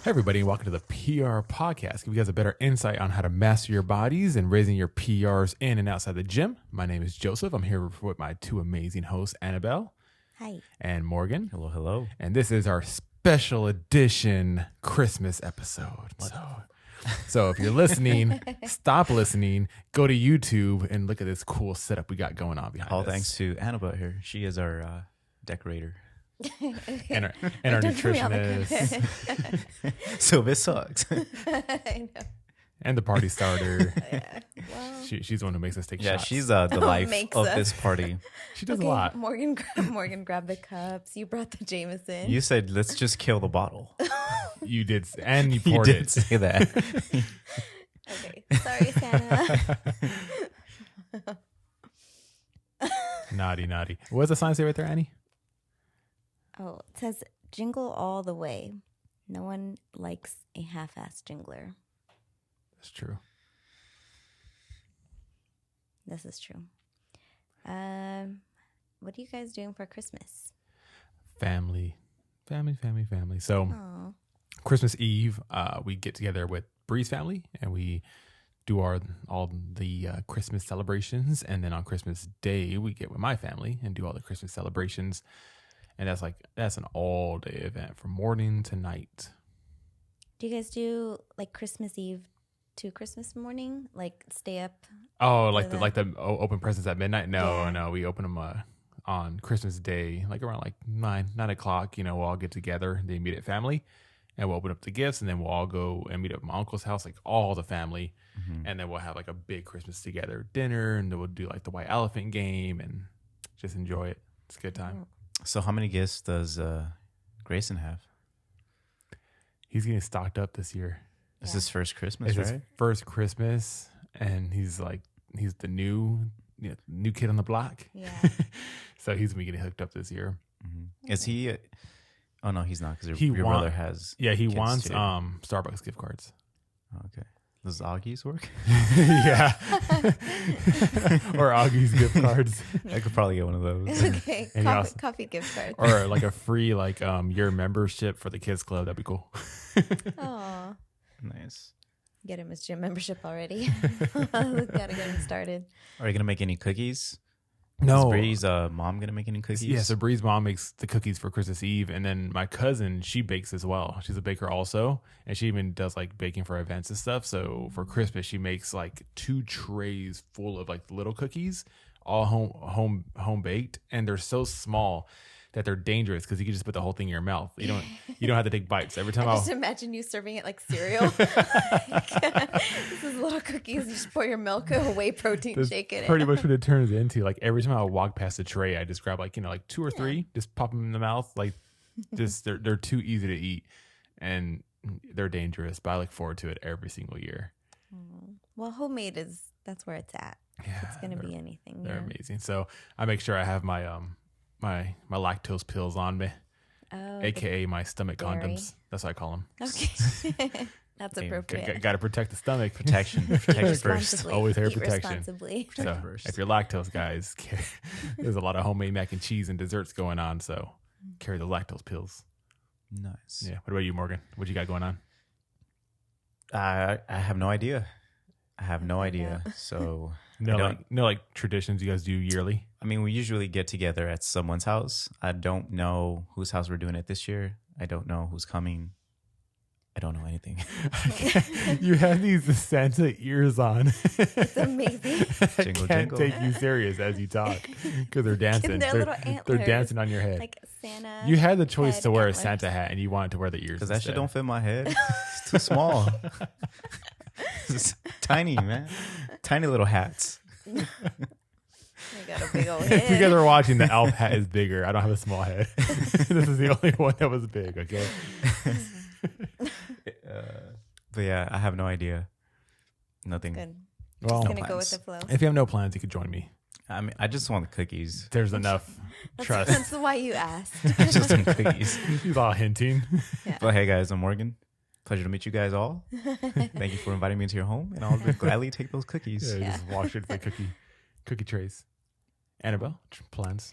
Hey everybody, and welcome to the PR podcast. Give you guys a better insight on how to master your bodies and raising your PRs in and outside the gym. My name is Joseph. I'm here with my two amazing hosts, Anabel. Hi. And Morgan. Hello, hello. And this is our special edition Christmas episode. So if you're listening, stop listening, go to YouTube and look at this cool setup we got going on behind us. All thanks to Anabel here. She is our decorator. And our nutritionist. So this sucks. I know. And the party starter. Yeah. Well, She's the one who makes us take Yeah, shots. she's the life makes of us. this party. She does okay, a lot. Morgan grabbed the cups. You brought the Jameson. You said, let's just kill the bottle. You did, and you You poured did it. say that. Okay. Sorry, Santa. Naughty. What does the sign say right there, Annie? Oh, it says jingle all the way. No one likes a half-assed jingler. That's true. This is true. What are you guys doing for Christmas? Family. So Oh, Christmas Eve, we get together with Bree's family and we do all the Christmas celebrations. And then on Christmas Day, we get with my family and do all the Christmas celebrations. And that's an all day event from morning to night. do you guys do like Christmas Eve to Christmas morning? Like stay up? Oh, For the open presents at midnight? No, Yeah. no, we open them on Christmas Day, like around like 9 o'clock. You know, we'll all get together, the immediate family, and we'll open up the gifts, and then we'll all go and meet up at my uncle's house, like all the family, and then we'll have like a big Christmas together dinner, and then we'll do like the white elephant game and just enjoy it. It's a good time. So how many gifts does Grayson have? He's getting stocked up this year. It's his first Christmas, It's right? his first Christmas, and he's the new kid on the block. Yeah. So he's gonna be getting hooked up this year. Is he? Oh, no, he's not because He your want- brother has. Yeah, he kids wants too. Starbucks gift cards. Oh, okay. Does Augie's work? Yeah. Or Augie's gift cards. I could probably get one of those. Okay. And you also- Coffee gift card. Or like a free year membership for the kids club. That'd be cool. Aw. Nice. Get him his gym membership already. Gotta get him started. Are you gonna make any cookies? No. Is Bree's mom gonna make any cookies? Yeah, so Bree's mom makes the cookies for Christmas Eve, and then my cousin, she bakes as well. She's a baker also, and she even does like baking for events and stuff. So for Christmas, she makes like 2 trays full of like little cookies, all home baked, and they're so small that they're dangerous because you can just put the whole thing in your mouth. You don't have to take bites every time. I just imagine you serving it like cereal. This is little cookies. You just pour your milk, a whey protein That's shake in pretty it. much what it turns into. Like every time I walk past the tray, I just grab like 2 or 3, just pop them in the mouth. Like just they're too easy to eat and they're dangerous. But I look forward to it every single year. Well, homemade that's where it's at. Yeah, It's gonna be anything. They're Yeah. amazing. So I make sure I have my my lactose pills on me, Oh, aka my stomach dairy. condoms. That's what I call them. Okay. That's Damn, appropriate. Got to protect the stomach. Protection first. Responsibly. Always hair Eat protection. responsibly. So first. if you're lactose guys, there's a lot of homemade mac and cheese and desserts going on. So carry the lactose pills. Nice. Yeah. What about you, Morgan? What you got going on? I have no idea. So No, I don't- like traditions you guys do yearly. I mean, we usually get together at someone's house. I don't know whose house we're doing it this year. I don't know who's coming. I don't know anything. You have these Santa ears on. It's amazing. I Jingle, can't jingle. take you serious as you talk because they're dancing. They're little antlers. They're dancing on your head. Like Santa. You had the choice head to wear a antlers. Santa hat, and you wanted to wear the ears. Because that shit instead. don't fit my head. It's too small. It's tiny, man. Tiny little hats. They got a big old If you head. guys are watching, the elf hat is bigger. I don't have a small head. This is the only one that was big. Okay. But yeah, I have no idea. Nothing. Good. Well, Just gonna go plans. with the flow. if you have no plans, you could join me. I mean, I just want the cookies. There's enough trust. That's why you asked. Just some cookies. He's all hinting. But hey, guys, I'm Morgan. Pleasure to meet you guys all. Thank you for inviting me into your home, and I'll gladly take those cookies. Yeah, just wash it with the cookie trays. Anabel, plans?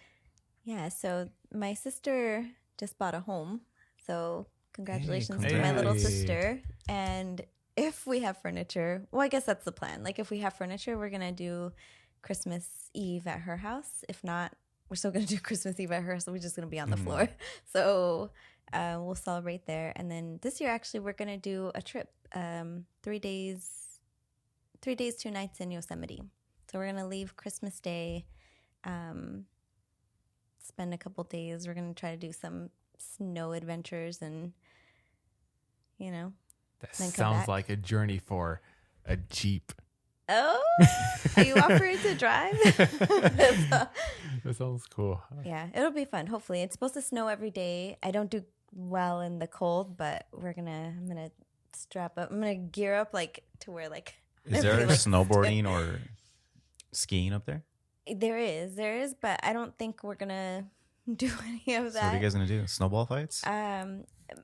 Yeah, so my sister just bought a home. So Congratulations Hey, to my little congrats. sister. And if we have furniture, well, I guess that's the plan. Like, if we have furniture, we're going to do Christmas Eve at her house. If not, we're still going to do Christmas Eve at her house. So we're just going to be on the floor. So we'll celebrate there. And then this year, actually, we're going to do a trip, 3 days, 2 nights in Yosemite. So we're going to leave Christmas Day, spend a couple days. We're going to try to do some snow adventures and, you know. That Then come sounds back. like a journey for a Jeep. Oh, are you offering to drive? That sounds cool. Yeah, it'll be fun. Hopefully, it's supposed to snow every day. I don't do well in the cold, but I'm gonna strap up. I'm gonna gear up like to where like. Is there like, snowboarding or skiing up there? There is, but I don't think we're gonna do any of So what are you that. guys gonna do? Snowball fights?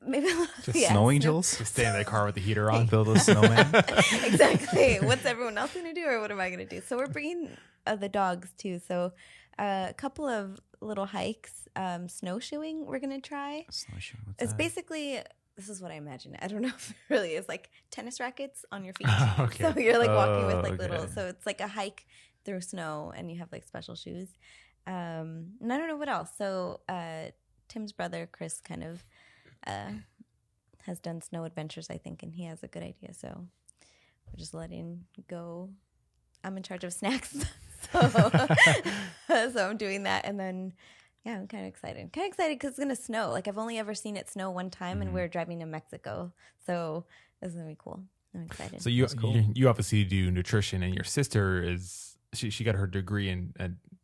Maybe Just yeah, snow angels? Just stay in the car with the heater on. Build a snowman? Exactly. What's everyone else going to do, or what am I going to do? So we're bringing the dogs too. So a couple of little hikes, snowshoeing. We're going to try. Snowshoe. What's It's that? basically, this is what I imagine. I don't know if it really is, like tennis rackets on your feet. Okay. So you're like walking with like Oh, little. okay. So it's like a hike through snow, and you have like special shoes. And I don't know what else. So Tim's brother Chris kind of has done snow adventures, I think, and he has a good idea. So we're just letting go. I'm in charge of snacks, so I'm doing that, and then yeah, I'm kind of excited. Kind of excited because it's gonna snow. Like I've only ever seen it snow one time, and we're driving to Mexico, so this is gonna be cool. I'm excited. So you, That's cool. you obviously do nutrition, and your sister is she got her degree in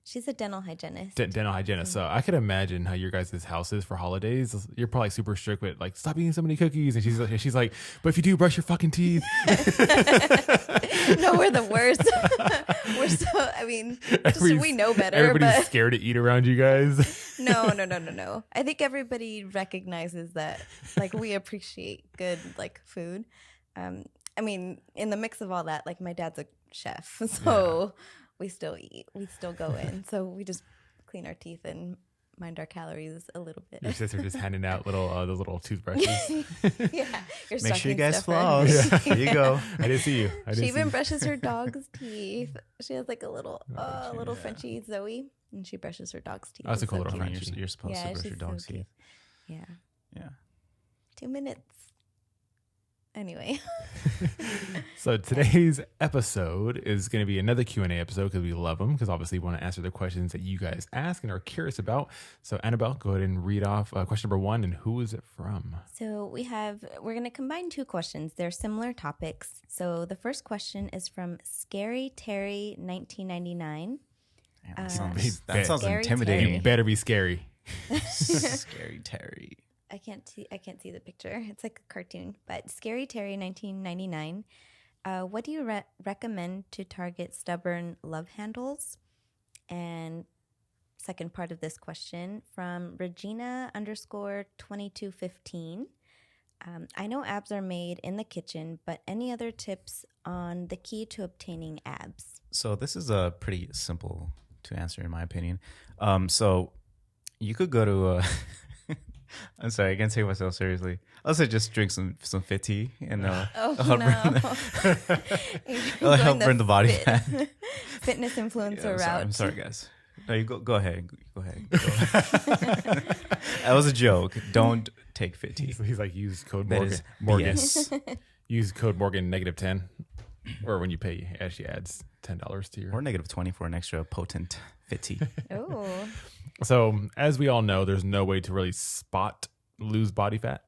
She's a dental hygienist. dental hygienist. So I could imagine how your guys' house is for holidays. You're probably super strict with like, stop eating so many cookies, and she's like, but if you do, brush your fucking teeth. No, we're the worst. We're so. I mean, just, we know better. Everybody's But scared to eat around you guys. no. I think everybody recognizes that. Like we appreciate good like food. I mean, in the mix of all that, like my dad's a chef, so we still eat. We still go in. So we just clean our teeth and mind our calories a little bit. Your sister just handing out those little toothbrushes. Yeah, you're Make sure you stocking guys stuffer. floss. There you go. I didn't see you. She even brushes her dog's teeth. She has like a little little yeah. Frenchie Zoe, and she brushes her dog's teeth. Oh, that's a It's cool so little cute. Frenchie. You're supposed Yeah, to brush she's your so dog's cute. teeth. Yeah, Yeah. 2 minutes. Anyway, So today's episode is going to be another Q&A episode because we love them, because obviously we want to answer the questions that you guys ask and are curious about. So Anabel, go ahead and read off question number 1, and who is it from? so we're going to combine 2 questions. They're similar topics. So the first question is from Scary Terry 1999. Damn, Be- that sounds Scary intimidating. Terry. Better be scary. Scary Terry. I can't see the picture. It's like a cartoon. But Scary Terry 1999. What do you recommend to target stubborn love handles? And second part of this question from Regina _2215. I know abs are made in the kitchen, but any other tips on the key to obtaining abs? So this is a pretty simple to answer in my opinion. So you could go to I'm sorry, I can't take myself seriously. I'll say just drink some fit tea and Oh, it'll help no. it'll help burn the body fat. Fitness influencer Yeah, route. I'm sorry, guys. No, you go ahead. Go ahead. That was a joke. Don't take fit tea. He's like, use code That Morgan. is Morgan. BS. Use code Morgan -10. Or when you pay, it actually adds $10 to your... Or -20 for an extra potent fit tea. Oh. So, as we all know, there's no way to really lose body fat.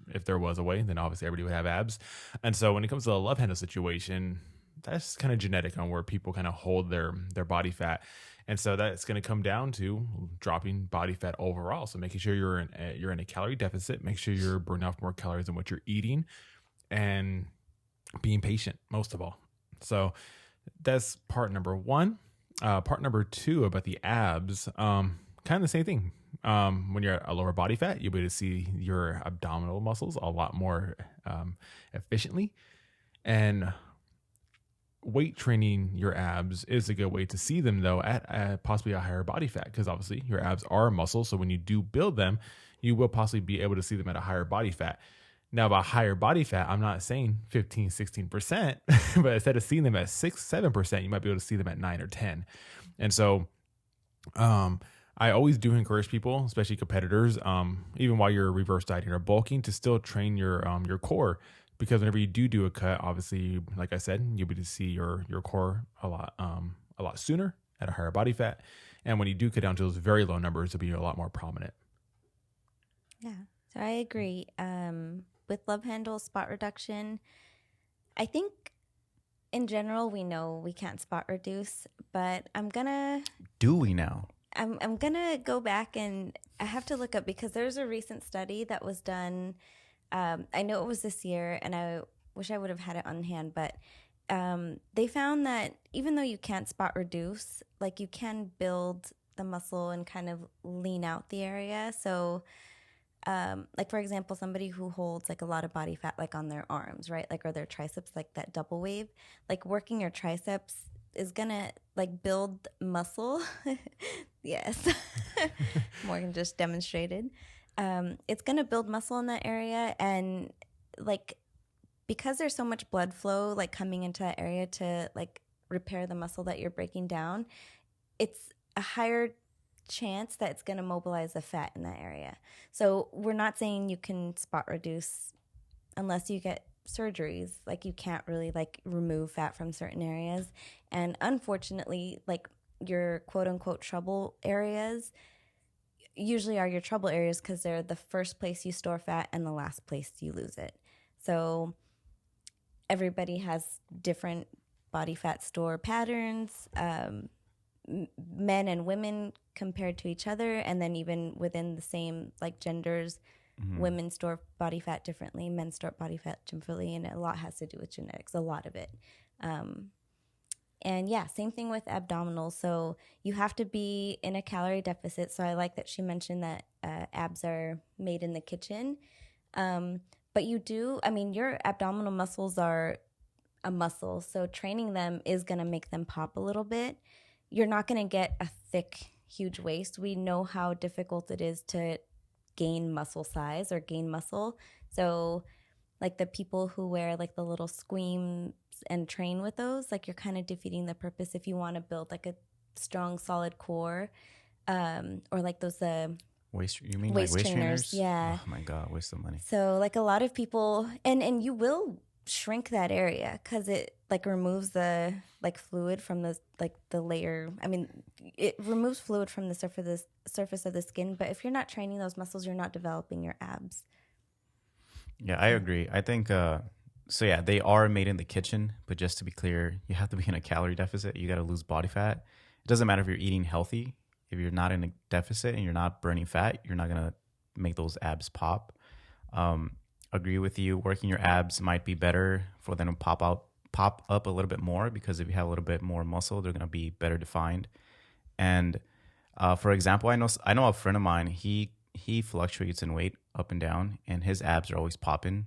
If there was a way, then obviously everybody would have abs. And so when it comes to the love handle situation, that's kind of genetic on where people kind of hold their body fat. And so that's going to come down to dropping body fat overall. So making sure you're in a calorie deficit, make sure you're burning off more calories than what you're eating, and being patient most of all. So that's part number 1. Part number 2 about the abs, kind of the same thing. When you're at a lower body fat, you'll be able to see your abdominal muscles a lot more efficiently. And weight training your abs is a good way to see them, though, at possibly a higher body fat, because obviously your abs are muscle. So when you do build them, you will possibly be able to see them at a higher body fat. Now, by higher body fat, I'm not saying 15, 16%, but instead of seeing them at 6, 7%, you might be able to see them at 9 or 10. And so, I always do encourage people, especially competitors, even while you're reverse dieting or bulking, to still train your core, because whenever you do a cut, obviously, like I said, you'll be able to see your core a lot sooner at a higher body fat, and when you do cut down to those very low numbers, it'll be a lot more prominent. Yeah, so I agree. With love handle spot reduction, I think in general we know we can't spot reduce, but Do we now? I'm gonna go back and I have to look up because there's a recent study that was done. I know it was this year, and I wish I would have had it on hand, but they found that even though you can't spot reduce, like you can build the muscle and kind of lean out the area. So, like for example, somebody who holds like a lot of body fat, like on their arms, right? Like, or their triceps, like that double wave, like working your triceps is gonna like build muscle. Yes. Morgan just demonstrated. It's gonna build muscle in that area, and like because there's so much blood flow like coming into that area to like repair the muscle that you're breaking down, it's a higher chance that it's going to mobilize the fat in that area. So we're not saying you can spot reduce unless you get surgeries. Like you can't really like remove fat from certain areas. And unfortunately, like your quote unquote trouble areas usually are your trouble areas because they're the first place you store fat and the last place you lose it. So everybody has different body fat store patterns, men and women compared to each other, and then even within the same like genders, women store body fat differently, men store body fat differently, and a lot has to do with genetics, a lot of it. And yeah, same thing with abdominals. So you have to be in a calorie deficit. So I like that she mentioned that abs are made in the kitchen. But you do, I mean, your abdominal muscles are a muscle. So training them is going to make them pop a little bit. You're not going to get a thick, huge waist. We know how difficult it is to gain muscle size or gain muscle. So like the people who wear like the little squeams and train with those, like you're kind of defeating the purpose if you want to build like a strong, solid core, or like those You mean waist like waist trainers? trainers? Yeah. Oh my God, waste of money. So like a lot of people, and you will shrink that area because it like removes the like fluid from the like the layer. I mean, it removes fluid from the surface of the skin. But if you're not training those muscles, you're not developing your abs. Yeah, I agree. I think so. Yeah, they are made in the kitchen, but just to be clear, you have to be in a calorie deficit. You got to lose body fat. It doesn't matter if you're eating healthy. If you're not in a deficit and you're not burning fat, you're not gonna make those abs pop. Agree with you. Working your abs might be better for them to pop up a little bit more, because if you have a little bit more muscle, they're gonna be better defined. And for example, I know a friend of mine. He fluctuates in weight up and down, and his abs are always popping.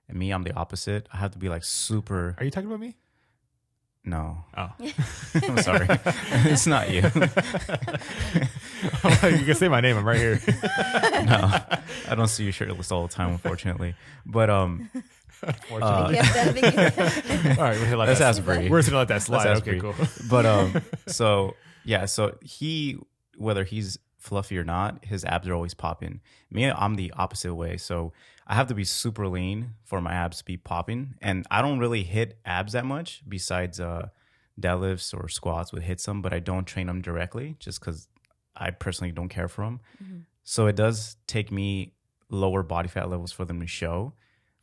And me, I'm the opposite. I have to be like super. Are you talking about me? No. Oh. I'm sorry. It's not you. You can say my name. I'm right here. No, I don't see you shirtless all the time, unfortunately. But All right, let's ask Bree. We're just gonna let that slide. Let's ask Okay, Bree. cool. But so he, whether he's fluffy or not, his abs are always popping. Me, I'm the opposite way. So I have to be super lean for my abs to be popping, and I don't really hit abs that much. Besides deadlifts or squats would hit some, but I don't train them directly just because I personally don't care for them. Mm-hmm. So it does take me lower body fat levels for them to show.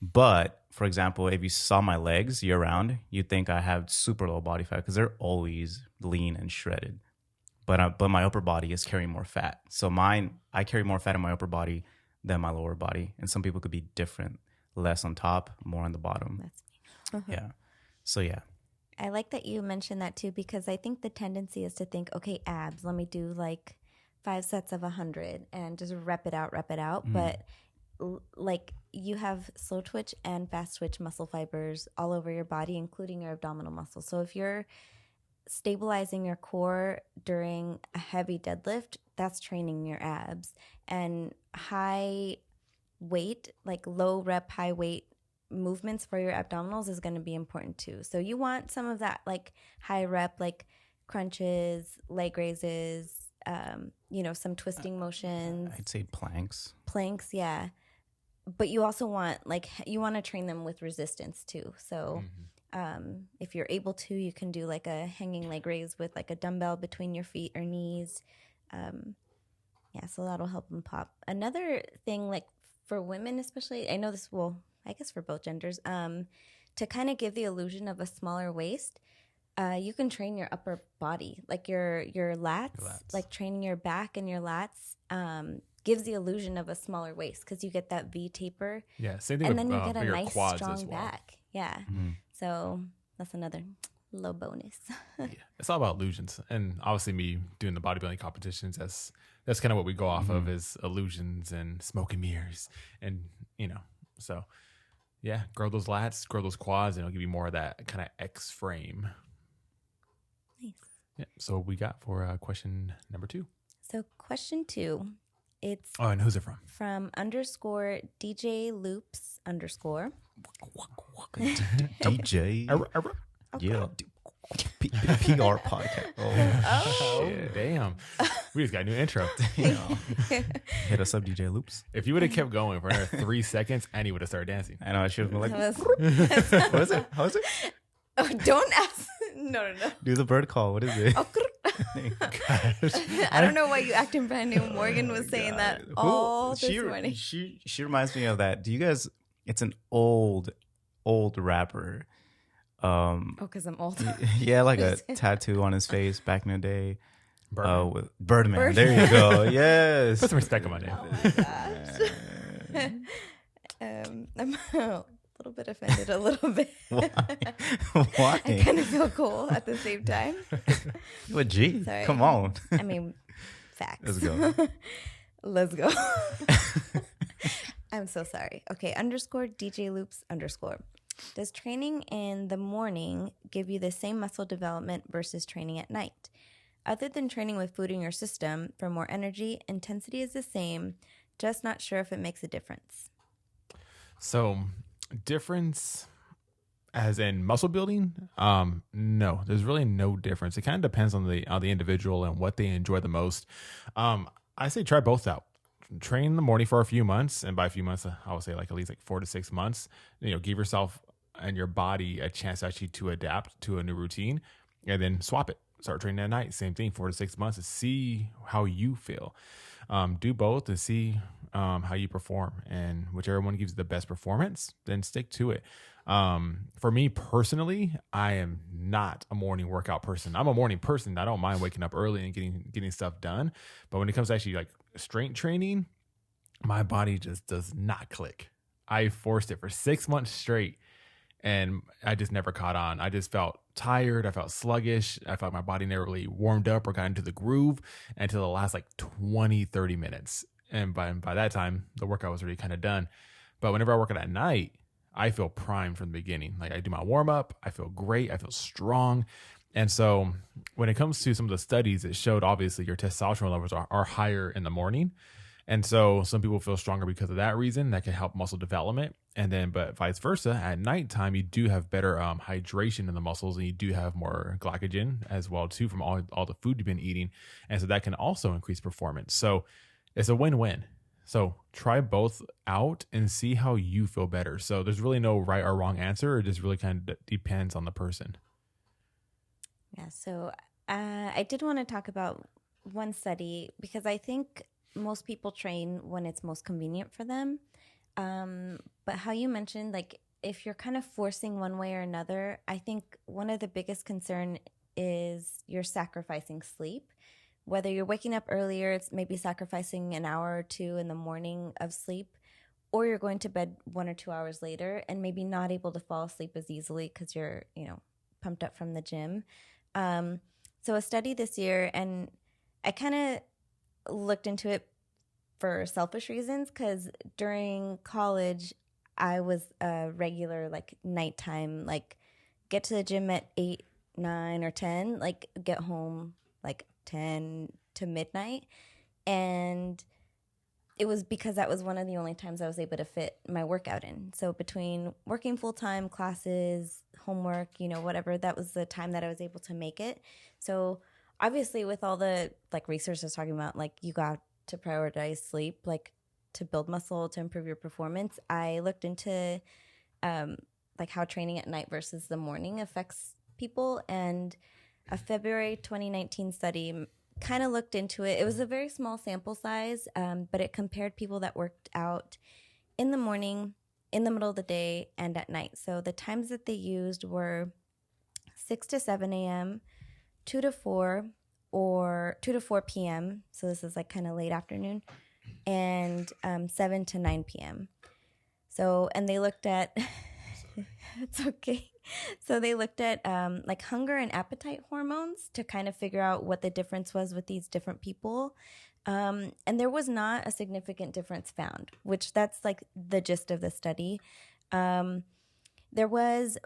But for example, if you saw my legs year round, you'd think I have super low body fat because they're always lean and shredded. But my upper body is carrying more fat. So I carry more fat in my upper body than my lower body. And some people could be different, less on top, more on the bottom. That's me. Uh-huh. Yeah. So yeah. I like that you mentioned that too, because I think the tendency is to think, okay, abs, let me do like 5 sets of 100 and just rep it out. Mm. But like you have slow twitch and fast twitch muscle fibers all over your body, including your abdominal muscle. So if you're stabilizing your core during a heavy deadlift, that's training your abs. And high weight, like low rep, high weight movements for your abdominals is going to be important too. So you want some of that like high rep, like crunches, leg raises, some twisting motions, I'd say planks. planks, yeah. But you also want you want to train them with resistance too. So if you're able to, you can do like a hanging leg raise with like a dumbbell between your feet or knees. Yeah, so that'll help them pop. Another thing, like for women especially, I know this will, I guess for both genders, to kind of give the illusion of a smaller waist, you can train your upper body, like your lats, like training your back and your lats gives the illusion of a smaller waist because you get that V taper. Yeah, same thing and with then you get a nice quads strong as well. back. Yeah. So that's another little bonus. Yeah, it's all about illusions, and obviously me doing the bodybuilding competitions, that's kind of what we go off of is illusions and smoke and mirrors, and so yeah, grow those lats, grow those quads, and it'll give you more of that kind of X frame. Nice. Yeah. So we got for question number 2. So question 2, it's and who's it from? from _ DJ Loops _ DJ. Yeah. PR podcast. Oh, shit. Damn. We just got a new intro. Hit us up, DJ Loops. If you would have kept going for another 3 seconds, Annie would have started dancing. I know I should have been like, That what is it? How is it? Oh, don't ask. No. Do the bird call. What is it? Oh, I don't know why you acting brand new. Morgan was saying that all this morning. She reminds me of that. Do you guys? It's an old rapper. Because I'm old. Yeah, like a tattoo on his face back in the day. Birdman. With Birdman. There you go. Yes. Put some respect on my name. Oh my gosh. I'm a little bit offended, a little bit. Why? I kind of feel cool at the same time. What? Gee, Sorry. come on. I mean, facts. Let's go. Let's go. I'm so sorry. Okay, _DJ Loops _ Does training in the morning give you the same muscle development versus training at night? Other than training with food in your system for more energy, intensity is the same, just not sure if it makes a difference. So, difference as in muscle building? No, there's really no difference. It kind of depends on the individual and what they enjoy the most. I say try both out. Train in the morning for a few months, and by a few months, I would say like at least like 4 to 6 months. Give yourself and your body a chance actually to adapt to a new routine, and then swap it. Start training at night. Same thing, 4 to 6 months to see how you feel. Do both to see how you perform, and whichever one gives you the best performance, then stick to it. For me personally, I am not a morning workout person. I'm a morning person. I don't mind waking up early and getting stuff done. But when it comes to actually like strength training, my body just does not click. I forced it for 6 months straight, and I just never caught on. I just felt tired. I felt sluggish. I felt my body never really warmed up or got into the groove until the last like 20, 30 minutes. And by that time, the workout was already kind of done. But whenever I work out at night, I feel primed from the beginning. Like I do my warm up, I feel great, I feel strong. And so when it comes to some of the studies, it showed obviously your testosterone levels are higher in the morning. And so some people feel stronger because of that reason. That can help muscle development. And then, but vice versa, at nighttime, you do have better hydration in the muscles, and you do have more glycogen as well too from all the food you've been eating. And so that can also increase performance. So it's a win-win. So try both out and see how you feel better. So there's really no right or wrong answer. It just really kind of depends on the person. Yeah, so I did want to talk about one study because I think most people train when it's most convenient for them. But how you mentioned, like, if you're kind of forcing one way or another, I think one of the biggest concern is you're sacrificing sleep. Whether you're waking up earlier, it's maybe sacrificing an hour or two in the morning of sleep, or you're going to bed 1 or 2 hours later and maybe not able to fall asleep as easily because you're, pumped up from the gym. So a study this year, and I kind of looked into it for selfish reasons because during college, I was a regular, like, nighttime, like, get to the gym at 8, 9 or 10, like get home like 10 to midnight. And it was because that was one of the only times I was able to fit my workout in. So between working full-time, classes, homework, whatever, that was the time that I was able to make it. So obviously with all the like research is talking about, like you got to prioritize sleep, like to build muscle, to improve your performance. I looked into like how training at night versus the morning affects people. And a February 2019 study kind of looked into it. It was a very small sample size, but it compared people that worked out in the morning, in the middle of the day, and at night. So the times that they used were 6 to 7 a.m., 2 to 4, or 2 to 4 p.m. So this is like kind of late afternoon, and 7 to 9 p.m. So, and they looked at, it's okay. So they looked at like hunger and appetite hormones to kind of figure out what the difference was with these different people. And there was not a significant difference found, which that's like the gist of the study. There was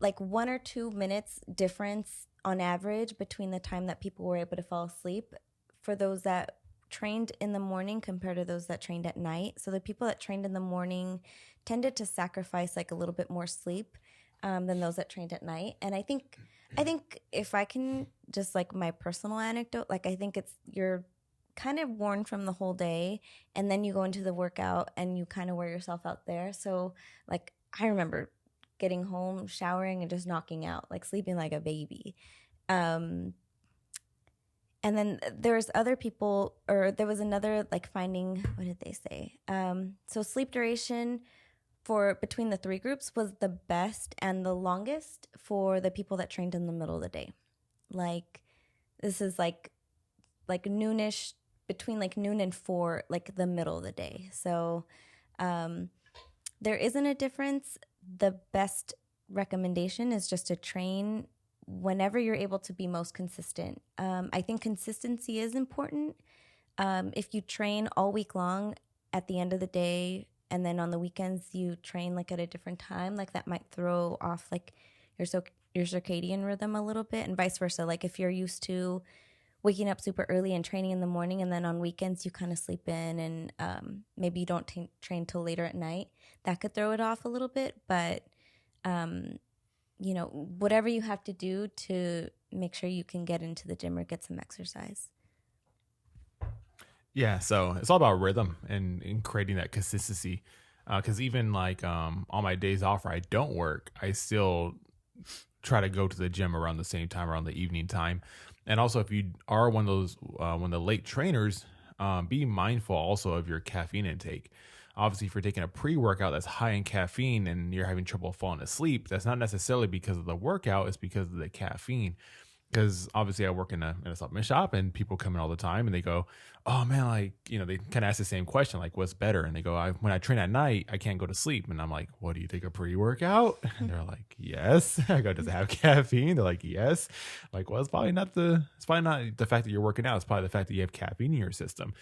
like 1 or 2 minutes difference on average between the time that people were able to fall asleep for those that trained in the morning compared to those that trained at night. So the people that trained in the morning tended to sacrifice like a little bit more sleep than those that trained at night. And I think if I can just like my personal anecdote, like I think you're kind of worn from the whole day, and then you go into the workout and you kind of wear yourself out there. So like I remember getting home, showering, and just knocking out, like sleeping like a baby. And then there's other people, or there was another like finding, what did they say? So sleep duration for between the 3 groups was the best and the longest for the people that trained in the middle of the day. Like this is like noonish, between like noon and 4, like the middle of the day. So there isn't a difference. The best recommendation is just to train whenever you're able to be most consistent. I think consistency is important. If you train all week long at the end of the day, and then on the weekends you train like at a different time, like that might throw off like your circadian rhythm a little bit, and vice versa. Like if you're used to waking up super early and training in the morning, and then on weekends you kind of sleep in, and maybe you don't train till later at night, that could throw it off a little bit. But whatever you have to do to make sure you can get into the gym or get some exercise. Yeah, so it's all about rhythm and creating that consistency. Because even like on my days off where I don't work, I still try to go to the gym around the same time, around the evening time. And also, if you are one of the late trainers, be mindful also of your caffeine intake. Obviously, if you're taking a pre-workout that's high in caffeine and you're having trouble falling asleep, that's not necessarily because of the workout, it's because of the caffeine. Because obviously I work in a supplement shop, and people come in all the time and they go, oh man, like, they kind of ask the same question, like, what's better? And they go, when I train at night, I can't go to sleep. And I'm like, what, do you take a pre-workout? And they're like, yes. I go, does it have caffeine? They're like, yes. I'm like, well, it's probably not the fact that you're working out. It's probably the fact that you have caffeine in your system.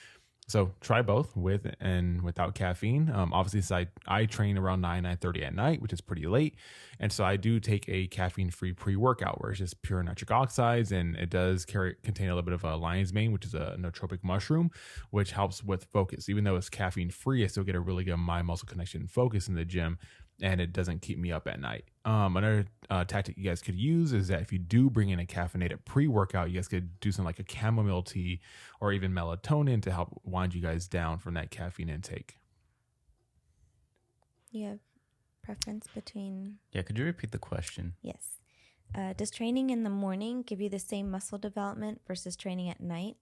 So try both with and without caffeine. Obviously, since I train around 9:30 at night, which is pretty late. And so I do take a caffeine-free pre-workout where it's just pure nitric oxides, and it does contain a little bit of a lion's mane, which is a nootropic mushroom, which helps with focus. Even though it's caffeine-free, I still get a really good mind-muscle connection and focus in the gym, and it doesn't keep me up at night. Another tactic you guys could use is that if you do bring in a caffeinated pre-workout, you guys could do something like a chamomile tea or even melatonin to help wind you guys down from that caffeine intake. You have preference between? Yeah, could you repeat the question? Yes. Does training in the morning give you the same muscle development versus training at night?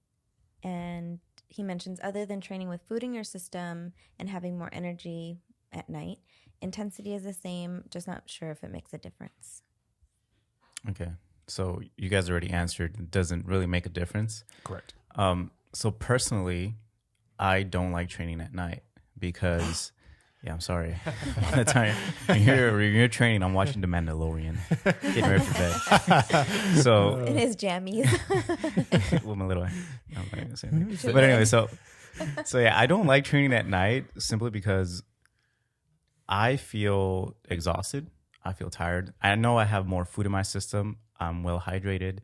And he mentions, other than training with food in your system and having more energy at night, intensity is the same, just not sure if it makes a difference. Okay. So you guys already answered. It doesn't really make a difference. Correct. So personally, I don't like training at night because, yeah, I'm sorry. By the time you're training, I'm watching The Mandalorian, getting ready for bed. So In his jammies. with my little, I'm not gonna say anything. But anyway, so yeah, I don't like training at night simply because I feel exhausted. I feel tired. I know I have more food in my system. I'm well hydrated,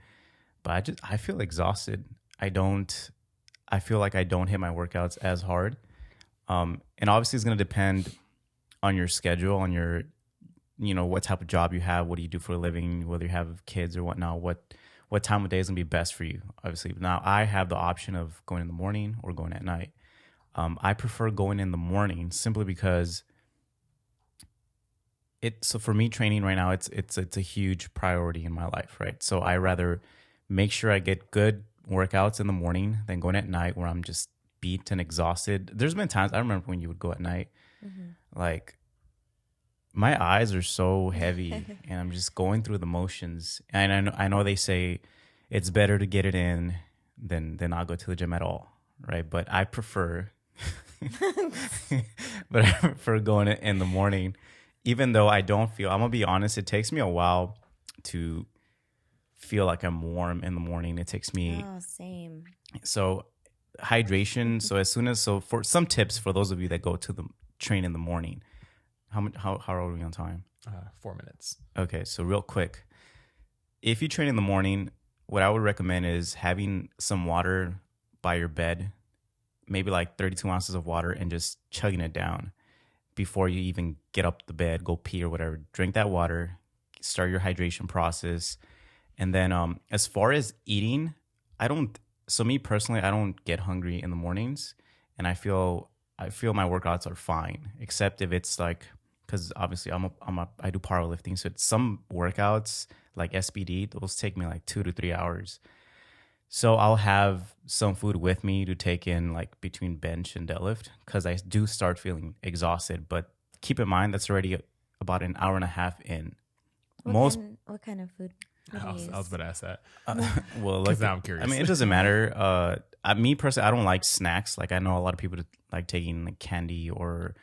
but I feel exhausted. I feel like I don't hit my workouts as hard. And obviously it's going to depend on your schedule, on your, what type of job you have, what do you do for a living, whether you have kids or whatnot, what time of day is going to be best for you. Obviously now I have the option of going in the morning or going at night. I prefer going in the morning simply because so for me, training right now, it's a huge priority in my life, right? So I rather make sure I get good workouts in the morning than going at night where I'm just beat and exhausted. There's been times I remember when you would go at night, like my eyes are so heavy and I'm just going through the motions. And I know they say it's better to get it in than not go to the gym at all, right? But I prefer, going in the morning, even though I don't feel. I'm gonna be honest. It takes me a while to feel like I'm warm in the morning. It takes me. Oh, same. So hydration. So for some tips for those of you that go to the train in the morning. How are we on time? 4 minutes. Okay, so real quick, if you train in the morning, what I would recommend is having some water by your bed, maybe like 32 ounces of water, and just chugging it down before you even get up the bed, go pee or whatever. Drink that water, start your hydration process, and then as far as eating, So me personally, I don't get hungry in the mornings, and I feel my workouts are fine, except if it's like. Because obviously I do powerlifting, so it's some workouts like SBD, those take me like 2 to 3 hours. So I'll have some food with me to take in like between bench and deadlift because I do start feeling exhausted. But keep in mind that's already about an hour and a half in. What kind of food? I was about to ask that. Well, Because now I'm curious. I mean, it doesn't matter. Me personally, I don't like snacks. Like I know a lot of people like taking like candy or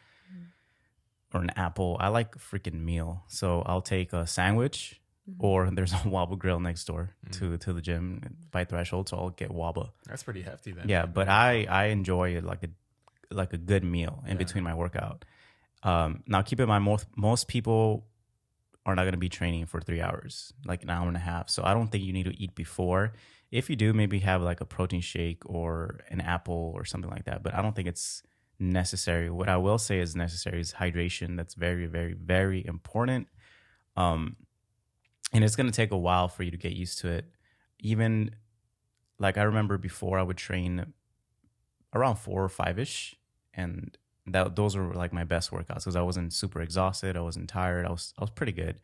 an apple. I like a freaking meal. So I'll take a sandwich or there's a Wobble Grill next door to the gym by Threshold. So I'll get Wobble. That's pretty hefty then. Yeah, but I enjoy it like a good meal in between my workout. Now keep in mind most people are not going to be training for 3 hours, like an hour and a half. So I don't think you need to eat before. If you do, maybe have like a protein shake or an apple or something like that. But I don't think it's necessary. What I will say is necessary is hydration. That's very, very, very important. And it's going to take a while for you to get used to it. Even like I remember before I would train around 4 or 5-ish, and those were like my best workouts because I wasn't super exhausted. I wasn't tired. I was pretty good.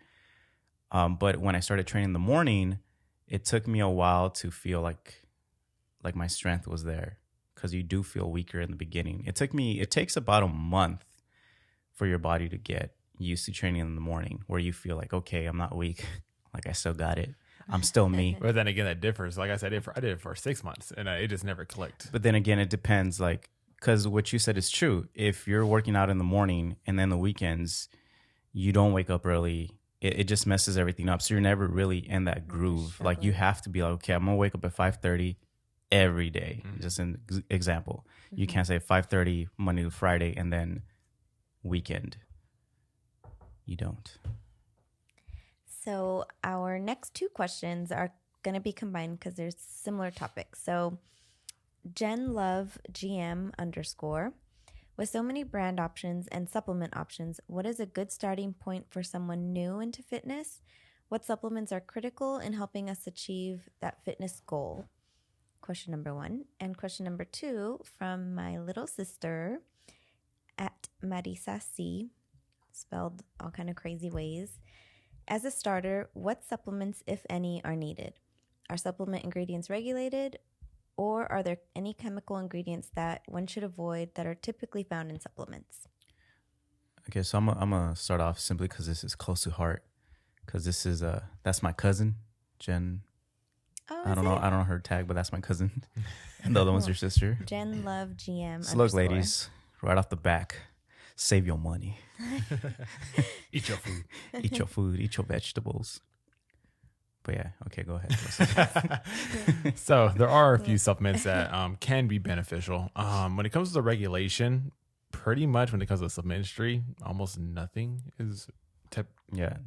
But when I started training in the morning, it took me a while to feel like my strength was there. Because you do feel weaker in the beginning. It takes about a month for your body to get used to training in the morning where you feel like, okay, I'm not weak. Like I still got it. I'm still me. But then again, that differs. Like I said, I did it for 6 months and it just never clicked. But then again, it depends. Like, because what you said is true. If you're working out in the morning and then the weekends, you don't wake up early. It just messes everything up. So you're never really in that groove. Like you have to be like, okay, I'm going to wake up at 5:30. Every day, just an example. You can't say 5:30 Monday to Friday and then weekend. You don't. So our next 2 questions are going to be combined because there's similar topics. So Jen Love GM _ with so many brand options and supplement options, what is a good starting point for someone new into fitness? What supplements are critical in helping us achieve that fitness goal? Question number 1. And question number 2 from my little sister at Marisa C, spelled all kind of crazy ways. As a starter, what supplements, if any, are needed? Are supplement ingredients regulated? Or are there any chemical ingredients that one should avoid that are typically found in supplements? Okay, so I'm gonna start off simply because this is close to heart. Because this is that's my cousin, Jen. Oh, I don't know her tag, but that's my cousin. And the other one's your sister. Jen Love GM. So look, ladies, right off the back, save your money. Eat your food. Eat your food. Eat your vegetables. But yeah, okay, go ahead. So there are a few supplements that can be beneficial. When it comes to the regulation, pretty much when it comes to the supplement industry, almost nothing is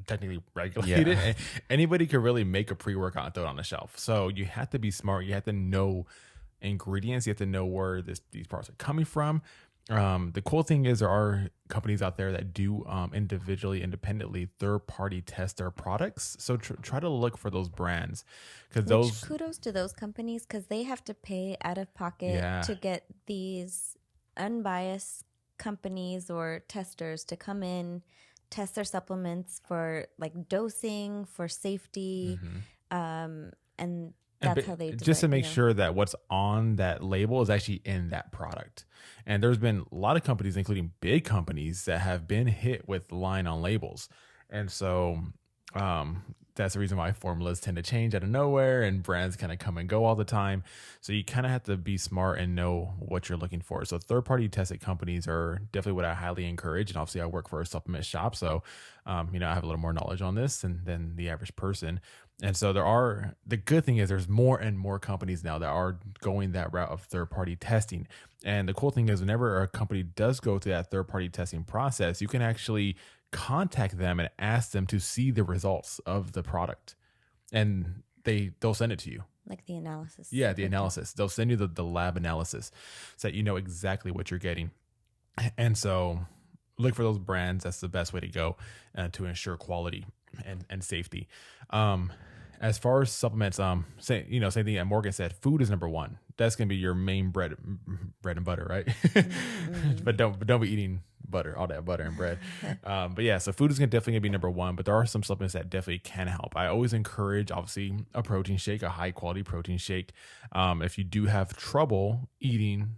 technically regulated. Yeah. Anybody could really make a pre-workout and throw it on the shelf. So you have to be smart. You have to know ingredients. You have to know where these parts are coming from. The cool thing is there are companies out there that do independently third-party test their products. So try to look for those brands, because kudos to those companies, because they have to pay out of pocket to get these unbiased companies or testers to come in, test their supplements for like dosing, for safety, and that's how they do just it, to make sure that what's on that label is actually in that product. And there's been a lot of companies, including big companies, that have been hit with lying on labels. And so that's the reason why formulas tend to change out of nowhere and brands kind of come and go all the time. So you kind of have to be smart and know what you're looking for. So third-party tested companies are definitely what I highly encourage. And obviously I work for a supplement shop. So, I have a little more knowledge on this than the average person. And so the good thing is there's more and more companies now that are going that route of third-party testing. And the cool thing is whenever a company does go through that third-party testing process, you can actually contact them and ask them to see the results of the product, and they'll send it to you. Like the analysis. Yeah, the analysis. They'll send you the lab analysis so that you know exactly what you're getting. And so look for those brands. That's the best way to go to ensure quality and safety. As far as supplements, same thing that Morgan said, food is number one. That's going to be your main bread and butter, right? Mm-hmm. But don't be eating butter, all that butter and bread. But yeah, so food is definitely gonna be number one, but there are some supplements that definitely can help. I always encourage, obviously, a protein shake, a high quality protein shake. If you do have trouble eating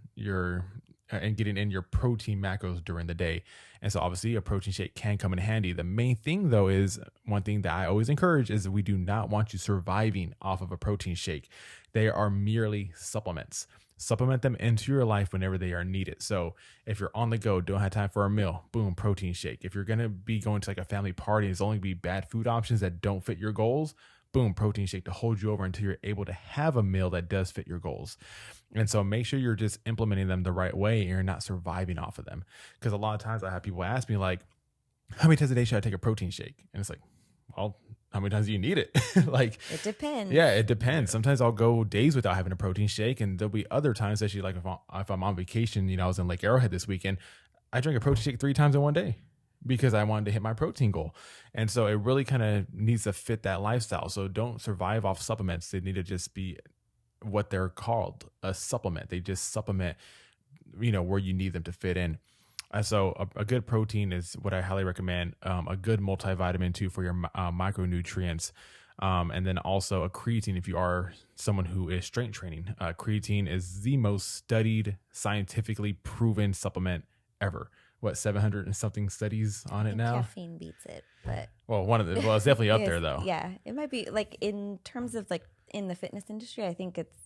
and getting in your protein macros during the day. And so obviously a protein shake can come in handy. The main thing though is one thing that I always encourage is we do not want you surviving off of a protein shake. They are merely supplements. Supplement them into your life whenever they are needed. So if you're on the go, don't have time for a meal, boom, protein shake. If you're going to be going to like a family party, and it's only be bad food options that don't fit your goals, boom, protein shake to hold you over until you're able to have a meal that does fit your goals. And so make sure you're just implementing them the right way and you're not surviving off of them. Because a lot of times I have people ask me like, how many times a day should I take a protein shake? And it's like, well, how many times do you need it? Like, it depends. Yeah, it depends. Sometimes I'll go days without having a protein shake, and there'll be other times, actually, like if I'm on vacation, I was in Lake Arrowhead this weekend, I drank a protein shake 3 times in one day because I wanted to hit my protein goal. And so it really kind of needs to fit that lifestyle. So don't survive off supplements. They need to just be what they're called, a supplement. They just supplement, where you need them to fit in. So a good protein is what I highly recommend. A good multivitamin too for your micronutrients. And then also a creatine if you are someone who is strength training. Creatine is the most studied, scientifically proven supplement ever. 700 and something studies on it now? Caffeine beats it, but it's definitely up there though. Yeah, it might be like in terms of like in the fitness industry, I think it's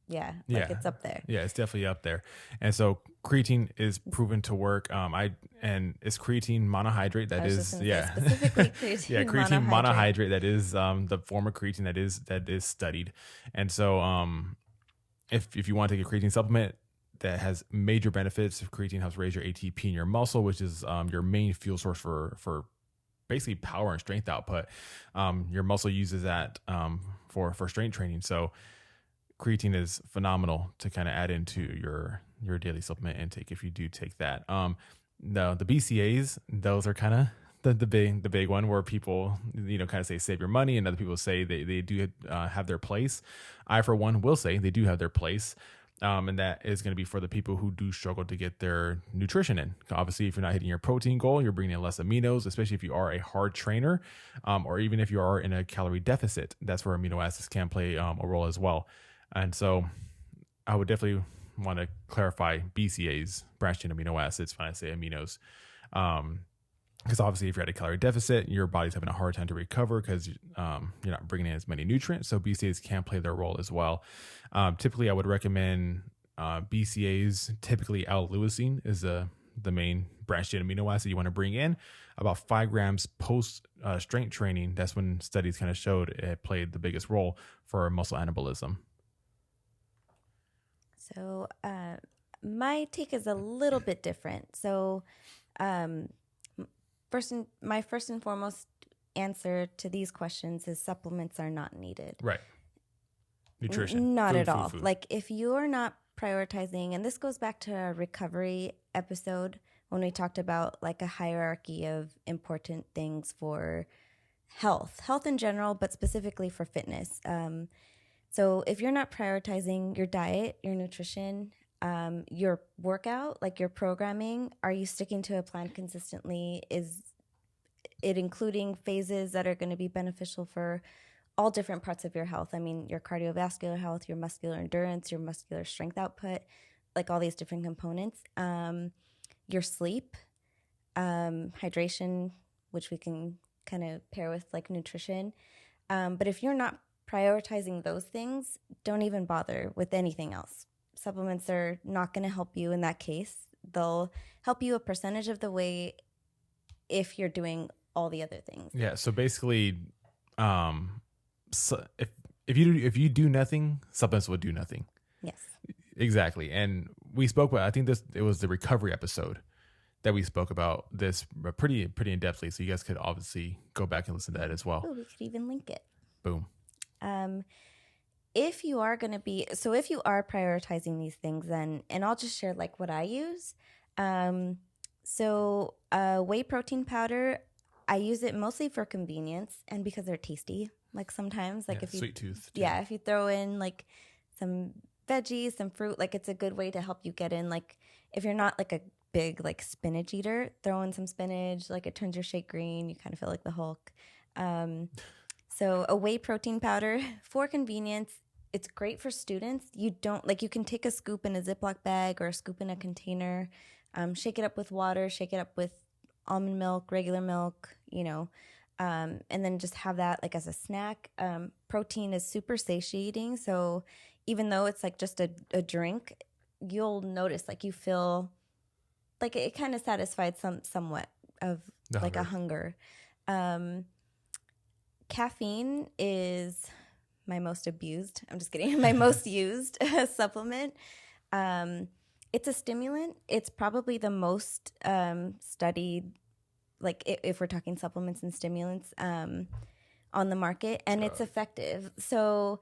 it's up there. Yeah, it's definitely up there. And so creatine is proven to work. It's creatine monohydrate specifically creatine creatine monohydrate that is the form of creatine that is studied. And so if you want to take a creatine supplement that has major benefits, creatine helps raise your ATP in your muscle, which is your main fuel source for basically power and strength output. Your muscle uses that for strength training. So creatine is phenomenal to kind of add into your daily supplement intake if you do take that. The BCAAs, those are kind of the big one where people kind of say save your money, and other people say they do have their place. I for one will say they do have their place. And that is going to be for the people who do struggle to get their nutrition in. Obviously, if you're not hitting your protein goal, you're bringing in less aminos, especially if you are a hard trainer, or even if you are in a calorie deficit. That's where amino acids can play a role as well. And so I would definitely want to clarify BCAAs, branched chain amino acids, when I say aminos. Because obviously, if you're at a calorie deficit, your body's having a hard time to recover because you're not bringing in as many nutrients. So BCAAs can play their role as well. Typically, I would recommend BCAAs. Typically, L-leucine is the main branched chain amino acid you want to bring in. About 5 grams post strength training. That's when studies kind of showed it played the biggest role for muscle anabolism. So my take is a little bit different. So my first and foremost answer to these questions is supplements are not needed. Right. Nutrition. Not Food, at all. food. Like if you're not prioritizing, and this goes back to our recovery episode when we talked about like a hierarchy of important things for health in general, but specifically for fitness. So if you're not prioritizing your diet, your nutrition, your workout, like your programming, are you sticking to a plan consistently? Is it including phases that are going to be beneficial for all different parts of your health? I mean, your cardiovascular health, your muscular endurance, your muscular strength output, like all these different components. Your sleep, hydration, which we can kind of pair with like nutrition. But if you're not prioritizing those things, don't even bother with anything else. Supplements are not going to help you in that case. They'll help you a percentage of the way if you're doing all the other things. Yeah. So basically, so if you do nothing, supplements will do nothing. Yes. Exactly. And we spoke about, I think it was the recovery episode that we spoke about this pretty in depthly. So you guys could obviously go back and listen to that as well. Oh, we could even link it. Boom. If you are prioritizing these things, then, and I'll just share like what I use. So whey protein powder, I use it mostly for convenience and because they're tasty. Like sometimes, like if you, sweet tooth. Too. Yeah, if you throw in like some veggies, some fruit, like it's a good way to help you get in. Like if you're not like a big like spinach eater, throw in some spinach, like it turns your shake green. You kind of feel like the Hulk. So a whey protein powder for convenience. It's great for students. You can take a scoop in a Ziploc bag or a scoop in a container, shake it up with water, shake it up with almond milk, regular milk, and then just have that like as a snack. Protein is super satiating. So even though it's like just a drink, you'll notice like you feel like it kind of satisfied somewhat of The like hunger. a hunger. Caffeine is my most abused. I'm just kidding. My most used supplement. It's a stimulant. It's probably the most studied, like if we're talking supplements and stimulants on the market, and it's effective. So,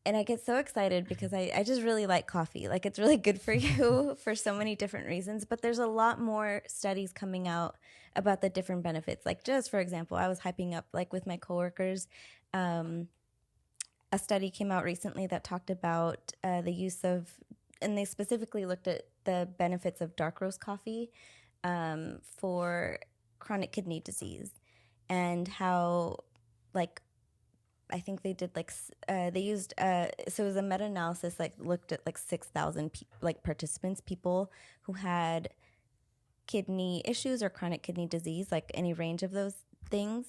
and I get so excited because I just really like coffee. Like it's really good for you for so many different reasons. But there's a lot more studies coming out about the different benefits. Like just for example, I was hyping up like with my coworkers. A study came out recently that talked about the use of, and they specifically looked at the benefits of dark roast coffee for chronic kidney disease, and how like I think they did like they used so it was a meta-analysis, like looked at like 6,000 like participants, people who had kidney issues or chronic kidney disease, like any range of those things.